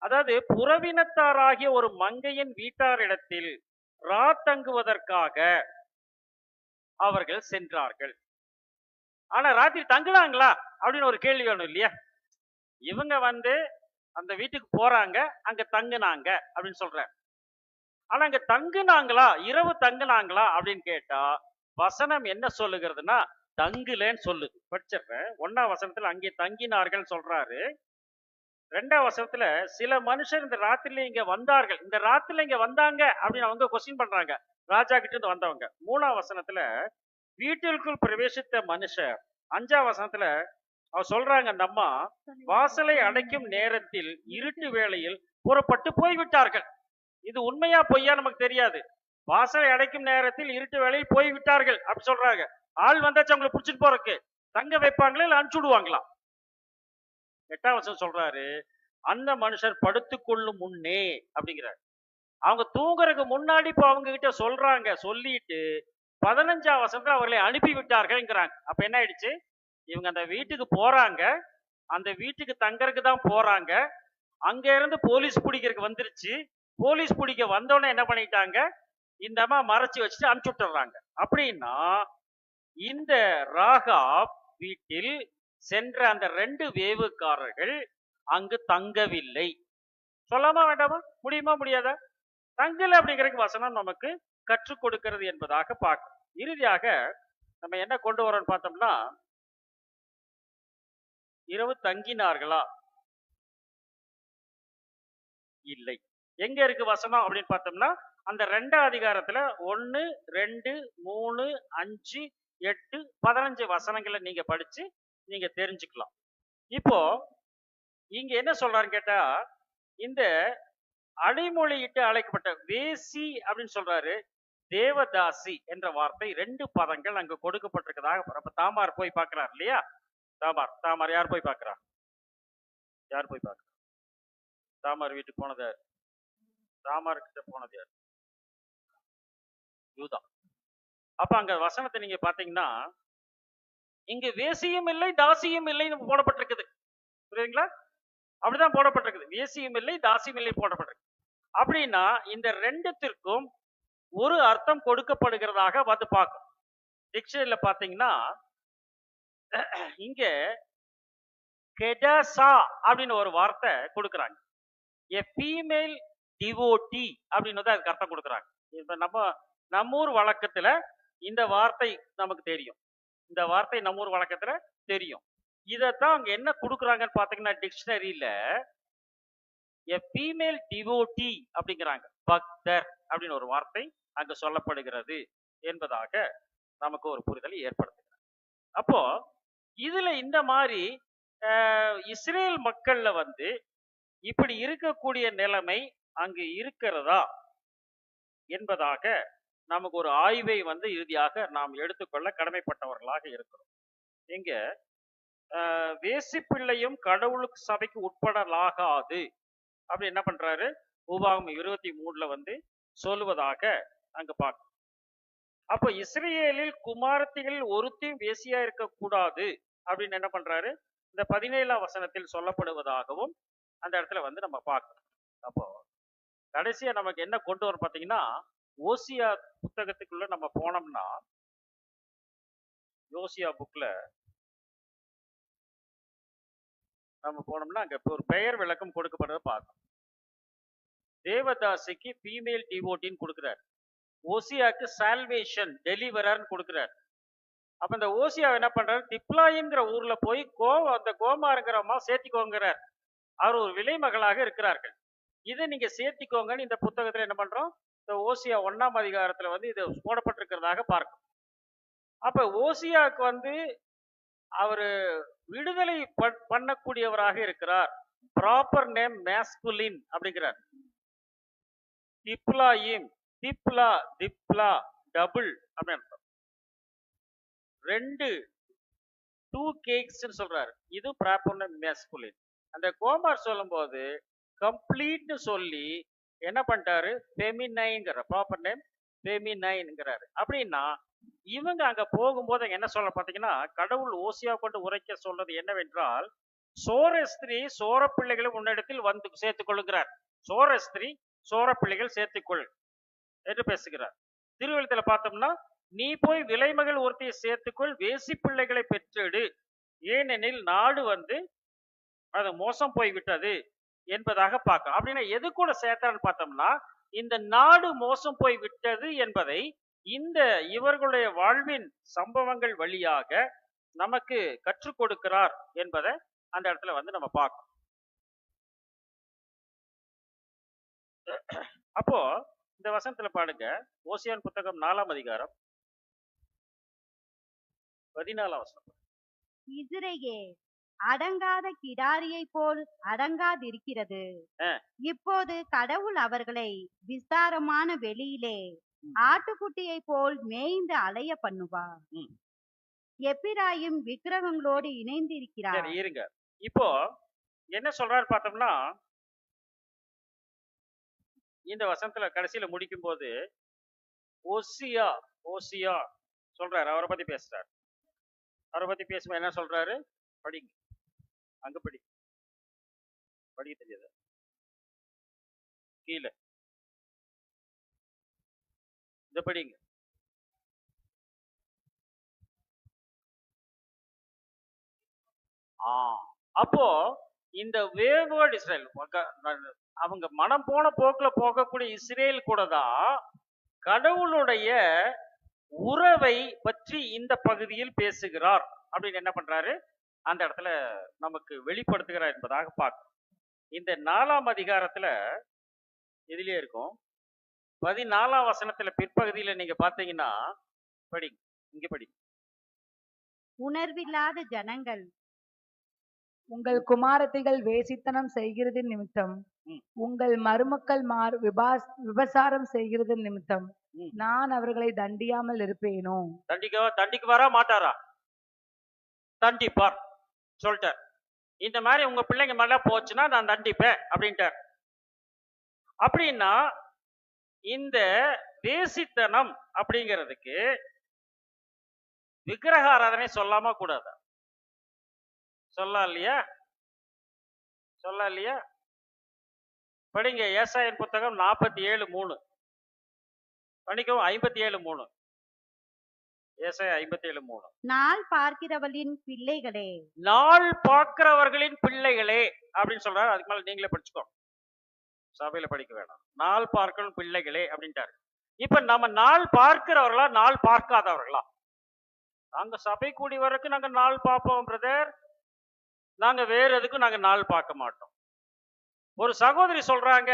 அதாவது புறவினத்தாராகிய ஒரு மங்கையின் வீட்டாரிடத்தில் தங்குவதற்காக அவர்கள் சென்றார்கள். ஆனா ராத்திரி தங்குனாங்களா அப்படின்னு ஒரு கேள்வி வேணும் இல்லையா? இவங்க அந்த வீட்டுக்கு போறாங்க, அங்க தங்குனாங்க அப்படின்னு சொல்ற. ஆனா அங்க தங்குனாங்களா, இரவு தங்குனாங்களா அப்படின்னு கேட்டா வசனம் என்ன சொல்லுகிறதுனா தங்குலன்னு சொல்லுது. படிச்சிடுறேன். 1ஆம் வசனத்துல அங்கே தங்கினார்கள் சொல்றாரு. 2ஆம் வசனத்துல சில மனுஷர் இந்த ராத்திரில இங்க வந்தார்கள், இந்த ராத்திரில இங்க வந்தாங்க அப்படின்னு அவங்க கொஸ்டின் பண்றாங்க, ராஜா கிட்ட இருந்து வந்தவங்க. 3ஆம் வசனத்துல வீட்டிற்குள் பிரவேசித்த மனுஷர். 5ஆம் வசனத்துல அவர் சொல்றாங்க, அந்த அம்மா வாசலை அடைக்கும் நேரத்தில் இருட்டு வேளையில் புறப்பட்டு போய்விட்டார்கள். இது உண்மையா பொய்யா நமக்கு தெரியாது. வாசலை அடைக்கும் நேரத்தில் இருட்டு வேளையில் போய்விட்டார்கள் அப்படி சொல்றாங்க. ஆள் வந்தாச்சு அவங்களை பிடிச்சிட்டு போறதுக்கு, தங்க வைப்பாங்களா இல்ல அனுப்பிச்சு விடுவாங்களா? 8ஆம் வசனம் சொல்றாரு, அந்த மனுஷர் படுத்துக் கொள்ளும் முன்னே அப்படிங்கிறார். அவங்க தூங்குறதுக்கு முன்னாடி இப்போ அவங்க கிட்ட சொல்றாங்க, சொல்லிட்டு 15ஆம் வசனத்துல அவர்களை அனுப்பி விட்டார்கள்ங்கிறாங்க. அப்ப என்ன ஆயிடுச்சு, இவங்க அந்த வீட்டுக்கு போறாங்க, அந்த வீட்டுக்கு தங்கறதுக்கு தான் போறாங்க, அங்க இருந்து போலீஸ் பிடிக்கிறதுக்கு வந்துருச்சு. போலீஸ் பிடிக்க வந்தோடனே என்ன பண்ணிட்டாங்க, இந்த அம்மா மறைச்சு வச்சுட்டு அனுப்பிச்சு விட்டுறாங்க. அப்படின்னா இந்த ராகாப் வீட்டில் சென்ற அந்த 2 வேவுக்காரர்கள் அங்கு தங்கவில்லை. சொல்லாமா வேண்டாமா? முடியுமா முடியாதா? தங்கல அப்படிங்கிறதுக்கு வசனம் நமக்கு கற்றுக் கொடுக்கிறது என்பதாக பார்க்கணும். இறுதியாக நம்ம என்ன கொண்டு வரோம்னு பார்த்தோம்னா, இரவு தங்கினார்களா? இல்லை. எங்க இருக்கு வசனம் அப்படின்னு பார்த்தோம்னா, அந்த 2ஆம் அதிகாரத்துல 1, 2, 3, 5, 8, 15 வசனங்களை நீங்க படிச்சு நீங்க தெரிஞ்சுக்கலாம். இப்போ இங்க என்ன சொல்றாருன்னு கேட்டா, இந்த அடைமொழியிட்டு அழைக்கப்பட்ட வேசி அப்படின்னு சொல்றாரு, தேவதாசி என்ற வார்த்தை 2 பதங்கள் அங்க கொடுக்கப்பட்டிருக்கதாக. அப்ப தாமார் போய் பார்க்கிறார் இல்லையா? தாமார் யார் போய் பார்க்கிறா? யார் போய் பார்க்கிறா? தாமார் வீட்டுக்கு போனது யார்? தாமார் கிட்ட போனது யார்? யூதா. அப்ப அங்க வசனத்தை நீங்க பாத்தீங்கன்னா, இங்க வேசியும் இல்லை தாசியும் இல்லைன்னு போடப்பட்டிருக்குது. புரியுதுங்களா? அப்படிதான் போடப்பட்டிருக்குது. வேசியும் இல்லை தாசியும் இல்லை போடப்பட்டிருக்கு. அப்படின்னா இந்த 2த்திற்கும் ஒரு அர்த்தம் கொடுக்கப்படுகிறதாக வந்து பார்க்கும். டிக்ஷனரியில பாத்தீங்கன்னா, இங்க கெடசா அப்படின்னு ஒரு வார்த்தை கொடுக்குறாங்க. எ ஃபீமேல் டிவோட்டி அப்படின்னு தான் அதுக்கு அர்த்தம் கொடுக்குறாங்க. இப்ப நம்ம ஊர் வழக்கத்துல இந்த வார்த்தை நமக்கு தெரியும். இந்த வார்த்தை நம்ம ஊர் வழக்கத்துல தெரியும். இதைத்தான் அங்க என்ன கொடுக்குறாங்கன்னு பாத்தீங்கன்னா, டிக்ஷனரியில எ ஃபீமேல் டிவோட்டி அப்படிங்கிறாங்க. பக்தர் அப்படின்னு ஒரு வார்த்தை அங்க சொல்லப்படுகிறது என்பதாக நமக்கு ஒரு புரிதலை ஏற்படுத்துகிறார். அப்போ இதுல இந்த மாதிரி இஸ்ரேல் மக்கள்ல வந்து இப்படி இருக்கக்கூடிய நிலைமை அங்கு இருக்கிறதா என்பதாக நமக்கு ஒரு ஆய்வை வந்து இறுதியாக நாம் எடுத்துக்கொள்ள கடமைப்பட்டவர்களாக இருக்கிறோம். இங்க வேசிப்பிள்ளையும் கடவுளுக்கு சபைக்கு உட்படலாகாது அப்படி என்ன பண்றாரு, உபாகம் 23 வந்து சொல்லுவதாக அங்க பார்க்கணும். அப்ப இஸ்ரேலில் குமாரத்திகளில் ஒருத்தையும் வேசியா இருக்கக்கூடாது அப்படின்னு என்ன பண்றாரு, இந்த 17ஆம் வசனத்தில் சொல்லப்படுவதாகவும் அந்த இடத்துல வந்து நம்ம பார்க்கணும். அப்போ கடைசியா நமக்கு என்ன கொண்டு வரும் பாத்தீங்கன்னா, ஓசியா புத்தகத்துக்குள்ள நம்ம போனோம்னா, யோசியா புக்ல நம்ம போனோம்னா அங்க ஒரு பெயர் விளக்கம் கொடுக்கப்படுறத பார்க்கணும். தேவதாசிக்கு ஃபீமேல் டிவோட்டின்னு கொடுக்கிறார். ஓசியாக்கு சால்வேஷன் டெலிவரர்னு கொடுக்கிறார். அப்ப இந்த ஓசியா என்ன பண்றாரு, திப்லாயிங்கிற ஊர்ல போய் அந்த கோமாருங்கிற அம்மா சேர்த்திக்கோங்கிறார். அவர் ஒரு விலை மகளாக இருக்கிறார்கள். இதை நீங்க சேர்த்திக்கோங்கன்னு இந்த புத்தகத்துல என்ன பண்றோம், இந்த ஓசியா 1ஆம் அதிகாரத்துல வந்து இது போடப்பட்டிருக்கிறதாக பார்க்கும். அப்ப ஓசியாவுக்கு வந்து அவரு விடுதலை பண்ணக்கூடியவராக இருக்கிறார். ப்ராப்பர் நேம் மேஸ்குலின் அப்படிங்கிறார். திப்லாயிம், திப்லா, திப்லா டபுள் அப்படின்னு 2 கேக்ஸ் சொல்றாரு. இது ப்ராப்பர் நேம் மேஸ்குலின். அந்த கோமார் சொல்லும் போது கம்ப்ளீட் சொல்லி என்ன பண்ணிட்டாரு, ஃபெமினைன்ங்கிற ப்ராப்பர் நேம் ஃபெமினைன்ங்கிறாரு. அப்படின்னா இவங்க அங்க போகும்போது என்ன சொல்ல பாத்தீங்கன்னா, கடவுள் ஓசியா கொண்டு உரைக்க சொல்றது என்னவென்றால், சோரஸ்திரி சோர பிள்ளைகளை உன்னிடத்தில் வந்து சேர்த்துக் கொள்ளுகிறார். சோரஸ்திரி சோர பிள்ளைகள் சேர்த்துக்கொள் என்று பேசுகிறார். திருவெழுத்துல பார்த்தோம்னா, நீ போய் விலைமகள் ஒருத்தையை சேர்த்துக்கொள், வேசி பிள்ளைகளை பெற்றெடு, ஏனெனில் நாடு வந்து அது மோசம் போய் விட்டது என்பதாக பார்க்க. அப்படின்னா எது கூட சேர்த்தான்னு பார்த்தோம்னா, இந்த நாடு மோசம் போய் விட்டது என்பதை இந்த இவர்களுடைய வாழ்வின் சம்பவங்கள் வழியாக நமக்கு கற்றுக் கொடுக்கிறார் என்பதை அந்த இடத்துல வந்து நம்ம பார்க்கணும். அப்போ இந்த வசனத்துல பாடுங்க, ஓசியான் புத்தகம் 4ஆம் அதிகாரம் 14ஆம் வசனம். இஸ்ரேல் அடங்காத கிடாரியை போல் அடங்காதிருக்கிறது. இப்போது கடவுள் அவர்களை விஸ்தாரமான வெளியிலே ஆட்டுக்குட்டியை போல் மேய்ந்து அலைய பண்ணுவார். எப்பிராயிம் விக்கிரகங்களோடு இணைந்து இருக்கிறார். சரி இருங்க, இப்போ என்ன சொல்றாரு பார்த்தோம்னா, இந்த வசனத்துல கடைசியில முடிக்கும் போது ஓசியா ஓசியா சொல்றாரு, அவரை பத்தி பேசுறாரு. அவரை பத்தி பேசும்போது என்ன சொல்றாரு? படிங்க, அங்க படி, படிக்க தெரியாது, கீழே இந்த படிங்க. அப்போ இந்த வேர்வேர்ட் இஸ்ரேல், அவங்க மனம் போன போக்குல போகக்கூடிய இஸ்ரேல் கூட தான் கடவுளுடைய உறவை பற்றி இந்த பகுதியில் பேசுகிறார் அப்படின்னு என்ன பண்றாரு, அந்த இடத்துல நமக்கு வெளிப்படுத்துகிறார் என்பதாக பார்க்கணும். இந்த 4ஆம் அதிகாரத்துல இதுலயே இருக்கும், 14ஆம் வசனத்துல பிற்பகுதியில நீங்க பாத்தீங்கன்னா, படி, இங்க படி. உணர்வில்லாத ஜனங்கள் உங்கள் குமாரத்திகள் வேசித்தனம் செய்கிறது நிமித்தம், உங்கள் மருமக்கள் விபசாரம் செய்கிறது நிமித்தம் நான் அவர்களை தண்டியாமல் இருப்பேனோ? தண்டிக்கு வர மாட்டாரா? தண்டிப்பார் சொல்லிட்டார். இந்த மாதிரி உங்க பிள்ளைங்க மேல போச்சுன்னா நான் தண்டிப்பேன் அப்படின்ட்டார். அப்படின்னா இந்த வேசித்தனம் அப்படிங்கிறதுக்கு விக்கிரக ஆராதனை சொல்லாம கூடாதா? சொல்லலாம் இல்லையா? சொல்லலாம் இல்லையா? படிங்க, ஏசாயன் புத்தகம் 47:3 படிக்கவும். 57:3 ஏசாயா 57:3. நாள் பார்க்கிறவர்களின் பிள்ளைகளே, நாள் பார்க்கிறவர்களின் பிள்ளைகளே அப்படின்னு சொல்றாரு. அதுக்கு மேல நீங்களே படிச்சுக்கோ, சபையில படிக்க வேணாம். நாள் பார்க்கிற பிள்ளைகளே அப்படின்ட்டாரு. இப்ப நம்ம நாள் பார்க்கிறவர்களா நாள் பார்க்காதவர்களா? நாங்க சபை கூடி வரைக்கும் நாங்க நாள் பார்ப்போம் பிரதர், நாங்க வேற எதுக்கும் நாங்க நாள் பார்க்க மாட்டோம். ஒரு சகோதரி சொல்றாங்க,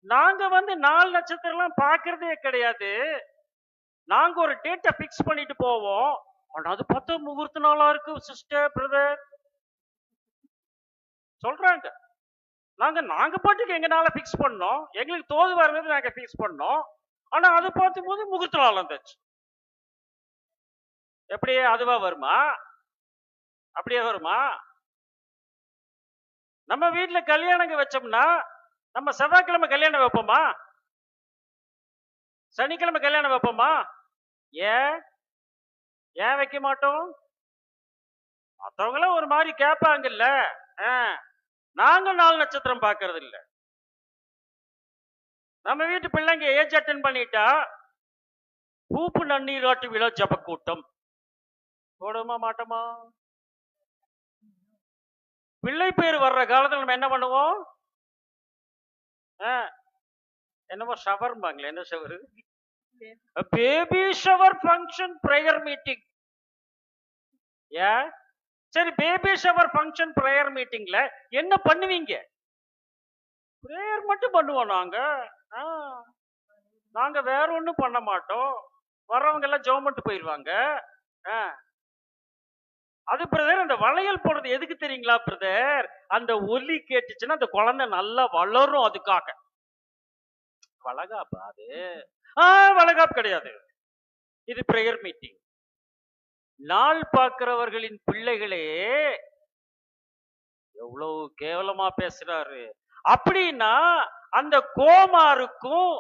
நாங்க நாள் நட்சத்திரம் பார்க்கறதே கிடையாது, நாங்க ஒரு டேட்டை பிக்ஸ் பண்ணிட்டு போவோம், ஆனா அது பார்த்தா முகூர்த்த நாளா இருக்கு சிஸ்டர் பிரதர் சொல்றாங்க. நாங்க பாட்டுக்கு எங்க நாளை பிக்ஸ் பண்ணோம், எங்களுக்கு தோது வரும்போது நாங்க பிக்ஸ் பண்ணோம், ஆனா அது பார்த்தும் போது முகூர்த்த நாள் வந்துச்சு. எப்படியே அதுவா வருமா? அப்படியே வருமா? நம்ம வீட்டுல கல்யாணங்க வச்சோம்னா நம்ம செவ்வாய்க்கிழமை கல்யாணம் வைப்போமா? சனிக்கிழமை கல்யாணம் வைப்போமா? ஏன் ஏன் வைக்க மாட்டோம்? மற்றவங்களும் ஒரு மாதிரி கேட்பாங்கல்ல. நாங்க நாலு நட்சத்திரம் பார்க்கறது இல்ல. நம்ம வீட்டு பிள்ளைங்க ஏஜ் அட்டன் பண்ணிட்டா பூப்பு நன்னீராட்டு விழா ஜப கூட்டம் போடுமா மாட்டோமா? பிள்ளை பேர் வர்ற காலத்துல நம்ம என்ன பண்ணுவோம்? என்னமோ ஷவர்பாங்களே, என்ன shower? Baby shower function prayer meeting. சரி, பேபி ஷவர் ஃபங்க்ஷன் பிரேயர் மீட்டிங்ல என்ன பண்ணுவீங்க? பிரேயர் மட்டும் பண்ணுவோம் நாங்க. நாங்க வேற ஒண்ணும் பண்ண மாட்டோம். வர்றவங்க எல்லாம் ஜெபம் பண்ணிட்டு போயிருவாங்க. அது பிரதர், அந்த வளையல் போடுறது எதுக்கு தெரியுங்களா பிரதர்? அந்த ஒலி கேட்டுச்சுன்னா அந்த குழந்தை நல்லா வளரும், அதுக்காக. வளகாப்பு அது? வளகாப்பு கிடையாது, இது பிரேயர் மீட்டிங். நாள் பார்க்கிறவர்களின் பிள்ளைகளே, எவ்வளவு கேவலமா பேசுறாரு. அப்படின்னா அந்த கோமாருக்கும்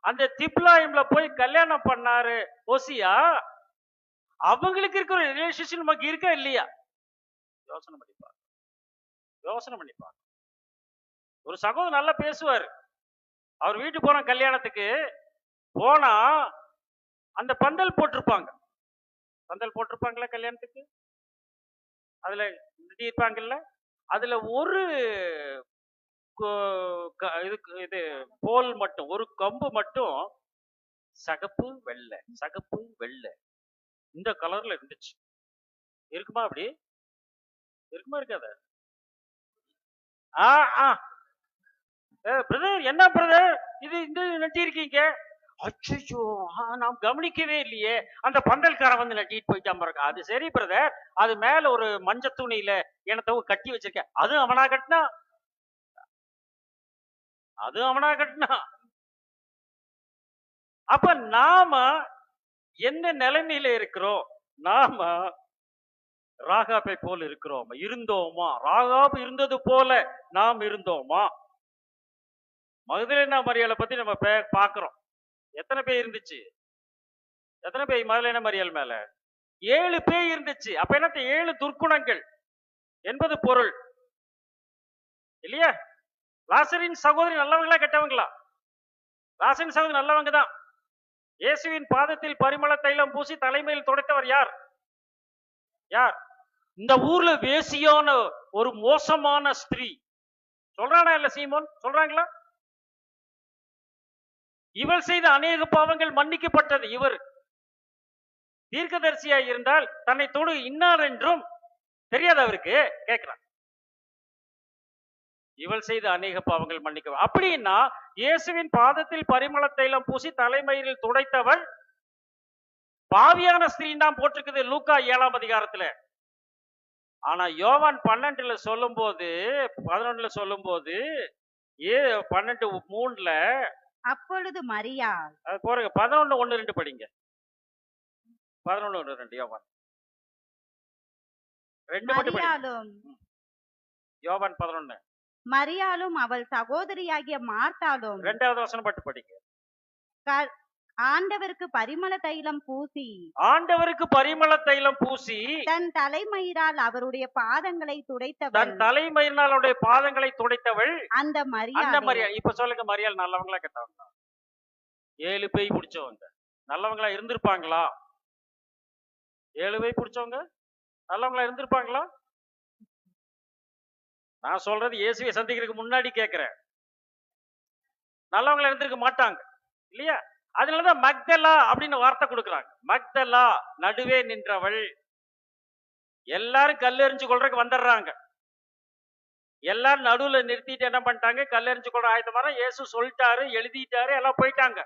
அந்த திப்லாயிம்ல போய் கல்யாணம் பண்ணாரு ஓசியா, அவங்களுக்கு இருக்கிற ரிலேஷன்ஷிப் நமக்கு இருக்கா இல்லையா? யோசனை பண்ணிப்பாங்க, யோசனை பண்ணிப்பாங்க. ஒரு சகோதரர் நல்லா பேசுவார். அவர் வீட்டுக்கு போன கல்யாணத்துக்கு போனா அந்த பந்தல் போட்டிருப்பாங்க. பந்தல் போட்டிருப்பாங்களா கல்யாணத்துக்கு? அதுல இருப்பாங்கல்ல, அதுல ஒரு இது போல் மட்டும், ஒரு கம்பு மட்டும் சகப்பு வெள்ளை, சகப்பு வெள்ளை இந்த கலர்ல இருந்துச்சு. இருக்குமா? அப்படி இருக்குமா? இருக்காத? பிரதர் என்ன பிரதர் இது இந்த நட்டி இருக்கீங்க? அச்சோ, நாம் கவனிக்கவே இல்லையே, அந்த பந்தல்காரன் வந்து நட்டிட்டு போயிட்டான் பாருங்க. அது சரி பிரதர், அது மேல ஒரு மஞ்ச துணியில எனத்தவ கட்டி வச்சிருக்கேன், அது அவனா கட்டினா? அது அவனா கட்டினா? அப்ப நாம என்ன நிலைமையில இருக்கிறோம்? நாம ராகாபை போல இருக்கிறோமா? இருந்தோமா? ராகாப் இருந்தது போல நாம் இருந்தோமா? மகதலேனா மரியாளை பத்தி நம்ம பாக்குறோம். எத்தனை பேய் இருந்துச்சு? எத்தனை பேய் மகதலேனா மரியாள் மேல? 7 பேய் இருந்துச்சு. அப்ப என்ன, 7 துர்க்குணங்கள் என்பது பொருள் இல்லையா? லாசரின் சகோதரி நல்லவங்களா கெட்டவங்களா? லாசரின் சகோதரி நல்லவங்க தான். இயேசுவின் பாதத்தில் பரிமள தைலம் பூசி தலைமையில் துடைத்தவர் யார்? யார்? இந்த ஊர்ல வேசியான ஒரு மோசமான ஸ்திரீ. சொல்றானா இல்ல சீமோன்? சொல்றாங்களா? இவள் செய்த அநேக பாவங்கள் மன்னிக்கப்பட்டது. இவர் தீர்க்கதரிசியாய் இருந்தால் தன்னை தொடு இன்னார் என்றும் தெரியாது அவருக்கு. கேட்கிறான், இவள் செய்த அநேக பாவங்கள் மன்னிக்க. அப்படின்னா இயேசுவின் பாதத்தில் பரிமள தைலம் பூசி தலைமையில் துடைத்தவள் பாவியான ஸ்திரீ தான் போட்டிருக்குது லூக்கா 7ஆம் அதிகாரத்துல. ஆனா யோவான் 12ல சொல்லும் போது, 11ல சொல்லும் போது 12:3 அப்பொழுது மரியாள் அது போறங்க 11:1-2 படிங்க. 11:1-2 யோவான் 2 மட்டும் படிங்க. மரியாளும் யோவான் 11 மரியாளும் அவள் சகோதரியாகிய மார்த்தாளும் 2வது வசனம் மட்டும் படிங்க. ஆண்டவருக்கு பரிமள தைலம் பூசி ஆண்டவருக்கு பரிமள தைலம் பூசி தன் தலைமயிரால் அவருடைய பாதங்களை துடைத்தவள். தன் தலைமயிரால் அவருடைய பாதங்களை துடைத்தவள் அந்த அந்த மரியாள். மரியாள். இப்ப சொல்லுங்க, மரியாள் நல்லவங்களா கெட்டவங்களா? 7 பேய் பிடிச்சவங்க நல்லவங்களா இருந்திருப்பாங்களா? 7 பேய் பிடிச்சவங்க நல்லவங்களா இருந்திருப்பாங்களா? நான் சொல்றது இயேசுவை சந்திக்கிறதுக்கு முன்னாடி கேட்கிறேன். நல்லவங்களா இருந்திருக்க மாட்டாங்க இல்லையா? அதனாலதான் மக்தலா அப்படின்னு வார்த்தை கொடுக்குறாங்க. மக்தலா, நடுவே நின்றவள். எல்லாரும் கல்லெறிஞ்சு கொள்றதுக்கு வந்துடுறாங்க. எல்லாரும் நடுவுல நிறுத்திட்டு என்ன பண்ணிட்டாங்க? கல்லெறிஞ்சு கொள்ற ஆயத்தமான இயேசு சொல்லிட்டாரு, எழுதிட்டாரு, எல்லாம் போயிட்டாங்க.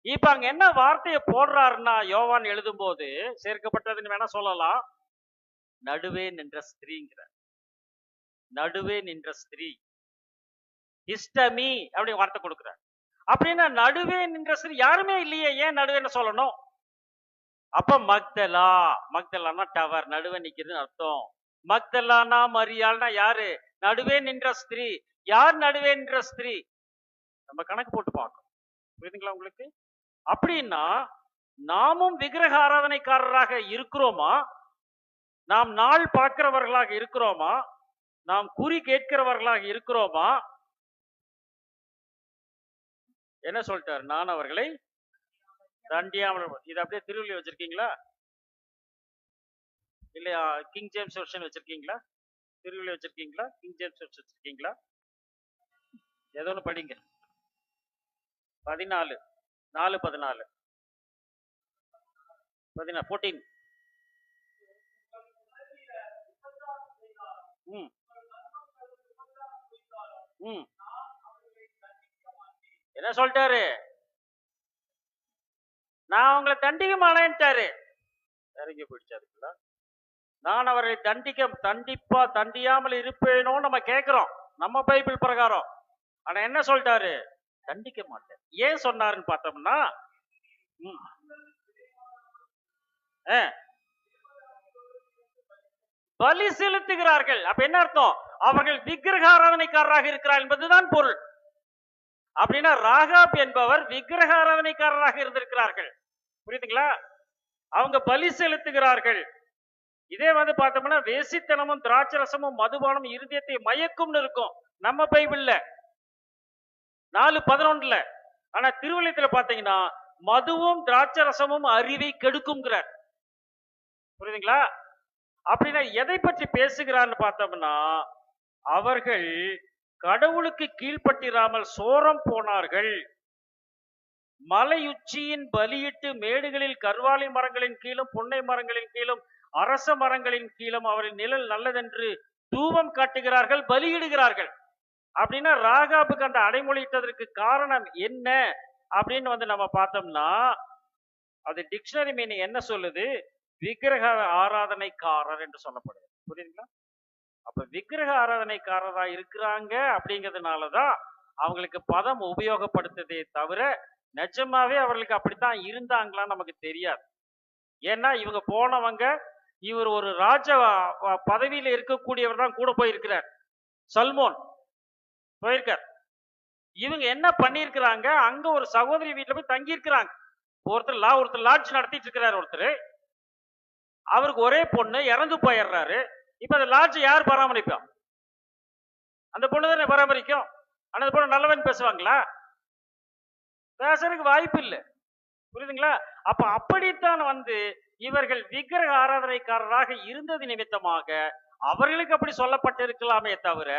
இப்ப அங்க என்ன வார்த்தையை போடுறாருன்னா, யோவான் எழுதும் போது சேர்க்கப்பட்டதுன்னு வேணா சொல்லலாம், நடுவே நின்ற ஸ்திரீங்கிற. நடுவே நின்ற ஸ்திரீ, இஷ்டமி அப்படி வார்த்தை கொடுக்குறார். அப்படின்னா நடுவே நின்ற ஸ்திரீ யாருமே இல்லையே, ஏன் நடுவேன்னு சொல்லணும்? அப்ப மக்தலா, மக்தலானா டவர், நடுவே நிக்கிறதுன்னு அர்த்தம். மக்தலானா மரியாள்னா யாரு? நடுவே நின்ற ஸ்திரீ. யார் நடுவே நின்ற ஸ்திரீ? நம்ம கணக்கு போட்டு பார்க்கணும். புரியுதுங்களா உங்களுக்கு? அப்படின்னா நாமும் விக்கிரக ஆராதனைக்காரராக இருக்கிறோமா? நாம் நாள் பார்க்கிறவர்களாக இருக்கிறோமா? நாம் குறி கேட்கிறவர்களாக இருக்கிறோமா? என்ன சொல்லிட்டார்? நான் அவர்களை தண்டியாமல். இது அப்படியே திருவள்ளுவர் வச்சிருக்கீங்களா இல்லையா? கிங் ஜேம்ஸ் வெர்ஷன் வச்சிருக்கீங்களா? திருவள்ளுவர் வச்சிருக்கீங்களா? கிங் ஜேம்ஸ் வெர்ஷன் வச்சிருக்கீங்களா? ஏதோ ஒன்று படிங்க. 14 14 14. ம் ம் என்ன சொல்லிட்டாரு? நான் அவங்களை தண்டிக்க மாட்டேன்ட்டாரு. இறங்கி போயிடுச்சாருங்களா? நான் அவர்களை தண்டியாமல் இருப்பேனோன்னு நம்ம கேட்கிறோம் நம்ம பைபிள் பிரகாரம். ஆனா என்ன சொல்லிட்டாரு? தண்டிக்க மாட்டேன். ஏன் சொன்னாருன்னு பார்த்தோம்னா, பலி செலுத்துகிறார்கள். அப்ப என்ன அர்த்தம்? அவர்கள் விக்கிரக ஆராதனைக்காரராக இருக்கிறார் என்பதுதான் பொருள். அப்படின்னா ராகாப் என்பவர் விக்கிரக ஆராதனைக்காரராக இருந்திருக்கிறார்கள். புரியுதுங்களா? அவங்க பலி செலுத்துகிறார்கள். இதே வந்து பார்த்தோம்னா வேசித்தனமும் திராட்சரசமும் மதுபானம் இருதயத்தை மயக்கும்னு இருக்கும் நம்ம பைபிள்ல 4:11. ஆனா திருவள்ளுவத்துல பாத்தீங்கன்னா மதுவும் திராட்சரசமும் அறிவை கெடுக்கும்ங்கிறார். புரியுதுங்களா? அப்படின்னா எதை பற்றி பேசுகிறான்னு பார்த்தோம்னா, அவர்கள் கடவுளுக்கு கீழ்ப்பட்டிராமல் சோரம் போனார்கள். மலையுச்சியின் பலியிட்டு மேடுகளில் கர்வாலி மரங்களின் கீழும் புன்னை மரங்களின் கீழும் அரச மரங்களின் கீழும் அவரின் நிழல் நல்லதென்று தூபம் காட்டுகிறார்கள், பலியிடுகிறார்கள். அப்படின்னா ராகாபுக்கு அந்த அடைமொழியிட்டதற்கு காரணம் என்ன அப்படின்னு நம்ம பார்த்தோம்னா, அது டிக்ஷனரி மீனிங் என்ன சொல்லுது? விக்கிரக ஆராதனைக்காரர் என்று சொல்லப்படுது. புரியுதுங்களா? அப்ப விக்கிரக ஆராதனைக்காரரா இருக்கிறாங்க அப்படிங்கிறதுனாலதான் அவங்களுக்கு பதம் உபயோகப்படுத்ததே தவிர நிஜமாவே அவர்களுக்கு அப்படித்தான் இருந்தாங்களான்னு நமக்கு தெரியாது. ஏன்னா இவங்க போனவங்க, இவர் ஒரு ராஜ பதவியில இருக்கக்கூடியவர் தான் கூட போயிருக்கிறார். சல்மோன் போயிருக்கார். இவங்க என்ன பண்ணிருக்கிறாங்க, அங்க ஒரு சகோதரி வீட்டுல போய் தங்கி இருக்கிறாங்க. ஒருத்தர் லாட்ஜ் நடத்திட்டு இருக்கிறார். ஒருத்தர், அவருக்கு ஒரே பொண்ணு, இறந்து போயிடுறாரு. இப்ப அந்த லாட்ஜ் யார் பராமரிப்பா? அந்த பொண்ணு தானே பராமரிக்கும். அந்த பொண்ணு நல்லவன் பேசுவாங்களா? பேசுறதுக்கு வாய்ப்பு இல்லை. புரியுதுங்களா? அப்ப அப்படித்தான் இவர்கள் விக்கிரக ஆராதனைக்காரராக இருந்தது நிமித்தமாக அவர்களுக்கு அப்படி சொல்லப்பட்டிருக்கலாமே தவிர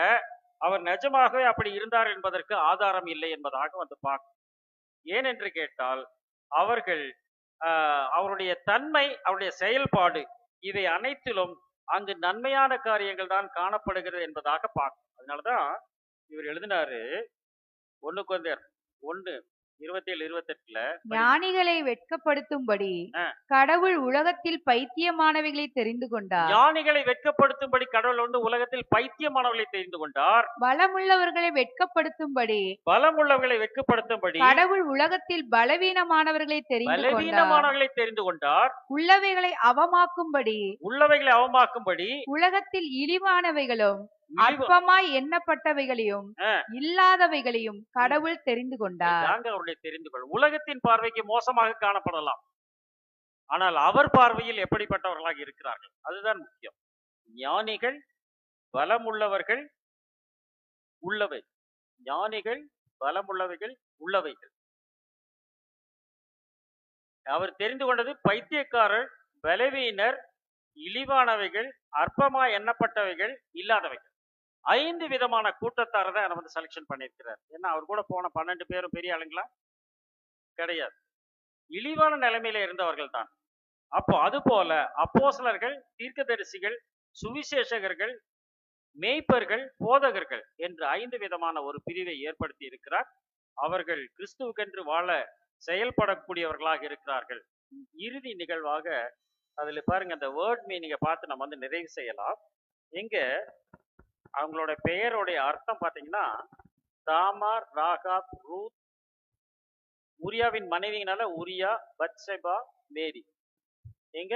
அவர் நிஜமாகவே அப்படி இருந்தார் என்பதற்கு ஆதாரம் இல்லை என்பதாக பார்க்கணும். ஏனென்று கேட்டால் அவர்கள் அவருடைய தன்மை, அவருடைய செயல்பாடு, இவை அனைத்திலும் அங்கு நன்மையான காரியங்கள் தான் காணப்படுகிறது என்பதாக பார்க்கணும். அதனாலதான் இவர் எழுதினாரு 1 கொரிந்தியர் 1:27-28 ஞானிகளை வெட்கப்படுத்தும்படி கடவுள் உலகத்தில் பைத்தியமானவைகளை தெரிந்து கொண்டார். ஞானிகளை வெட்கப்படுத்தும்படி கடவுள் உலகத்தில் பைத்தியமானவர்களை தெரிந்து கொண்டார். பலமுள்ளவர்களை வெட்கப்படுத்தும்படி கடவுள் உலகத்தில் பலவீனமானவர்களை தெரிந்து கொண்டார். உள்ளவைகளை அவமாக்கும்படி உலகத்தில் இழிவானவைகளும் அற்பமாய் எண்ணப்பட்டவைகளையும் இல்லாதவைகளையும் கடவுள் தெரிந்து கொண்டார். தெரிந்து கொள். உலகத்தின் பார்வைக்கு மோசமாக காணப்படலாம், ஆனால் அவர் பார்வையில் எப்படிப்பட்டவர்களாக இருக்கிறார்கள் அதுதான் முக்கியம். ஞானிகள், பலமுள்ளவர்கள், உள்ளவை. ஞானிகள், பலமுள்ளவைகள், உள்ளவைகள். அவர் தெரிந்து கொண்டது பைத்தியக்காரர், பலவீனர், இழிவானவைகள், அற்பமாய் எண்ணப்பட்டவைகள், இல்லாதவைகள். 5 விதமான கூட்டத்தாரை தான் செலக்ஷன் பண்ணியிருக்கிறார். ஏன்னா அவர் கூட போன 12 பேரும் பெரிய ஆளுங்களா கிடையாது, இழிவான நிலைமையில இருந்தவர்கள் தான். அப்போ அது போல அப்போஸ்தலர்கள், தீர்க்கதரிசிகள், சுவிசேஷகர்கள், மேய்ப்பர்கள், போதகர்கள் என்று 5 விதமான ஒரு பிரிவை ஏற்படுத்தி இருக்கிறார். அவர்கள் கிறிஸ்துவுக்கென்று வாழ செயல்படக்கூடியவர்களாக இருக்கிறார்கள். இறுதி நிகழ்வாக அதுல பாருங்க, அந்த வேர்ட் மீனிங்கை பார்த்து நம்ம நிறைவு செய்யலாம். இங்க அவங்களோட பெயருடைய அர்த்தம் பாத்தீங்கன்னா, தாமார், ராகாப், ரூத், உரியாவின் மனைவியினால உரியா, பத்செபா, மேரி. எங்க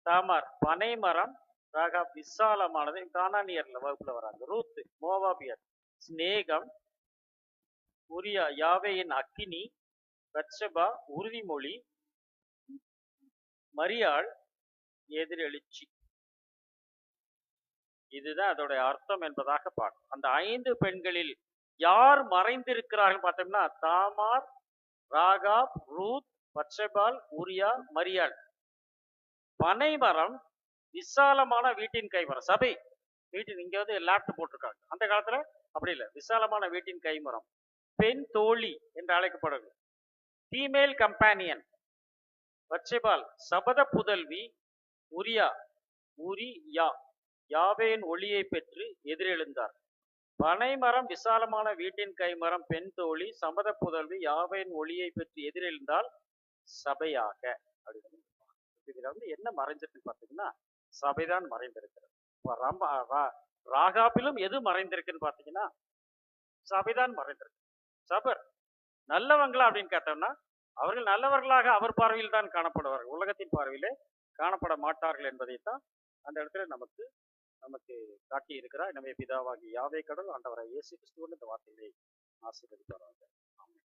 தாமார் பனைமரம், ராகாப் விசாலமானது, கானானியர்ல வகுப்புல வராங்க. ரூத் மோவாபியர், சிநேகம், உரியா யாவேயின் அக்கினி, பத்செபா உறுதிமொழி, மரியாள் எதிரெழுச்சி. இதுதான் அதோட அர்த்தம் என்பதாக பார்க்கணும். அந்த 5 பெண்களில் யார் மறைந்திருக்கிறார்கள் பார்த்தோம்னா, தாமார், ராகாப், ரூத், பத்செபால், உரியா, மரியாள். பனைமரம் விசாலமான வீட்டின் கைமரம். சபை வீட்டின், இங்க லேப்டாப் போட்டிருக்காங்க, அந்த காலத்துல அப்படி இல்லை, விசாலமான வீட்டின் கைமரம். பெண் தோழி என்று அழைக்கப்படுது, ஃபீமேல் கம்பானியன். பத்செபால் சபத புதல்வி, உரியா உரியா யாவேயின் ஒளியை பெற்று எதிரெழுந்தார். பனைமரம் விசாலமான வீட்டின் கைமரம், பெண் தோழி, சபத புதல்வி, யாவேயின் ஒளியை பெற்று எதிரெழுந்தால் சபையாக. அப்படின்னு இதுல என்ன மறைஞ்சிருக்கு பார்த்தீங்கன்னா, சபைதான் மறைந்திருக்கிறது. ராகாபிலும் எது மறைந்திருக்குன்னு பார்த்தீங்கன்னா, சபைதான் மறைந்திருக்கு. சபர் நல்லவங்களா அப்படின்னு கேட்டோம்னா, அவர்கள் நல்லவர்களாக அவர் பார்வையில் தான் காணப்படுவார்கள், உலகத்தின் பார்வையிலே காணப்பட மாட்டார்கள் என்பதைத்தான் அந்த இடத்துல நமக்கு காட்டி இருக்கிறார். எனவே பிதாவாகி யாவே கடவுள் ஆண்டவராய் இயேசு கிறிஸ்துவின் இந்த வார்த்தைகளை ஆசீர்வதிப்பாராக.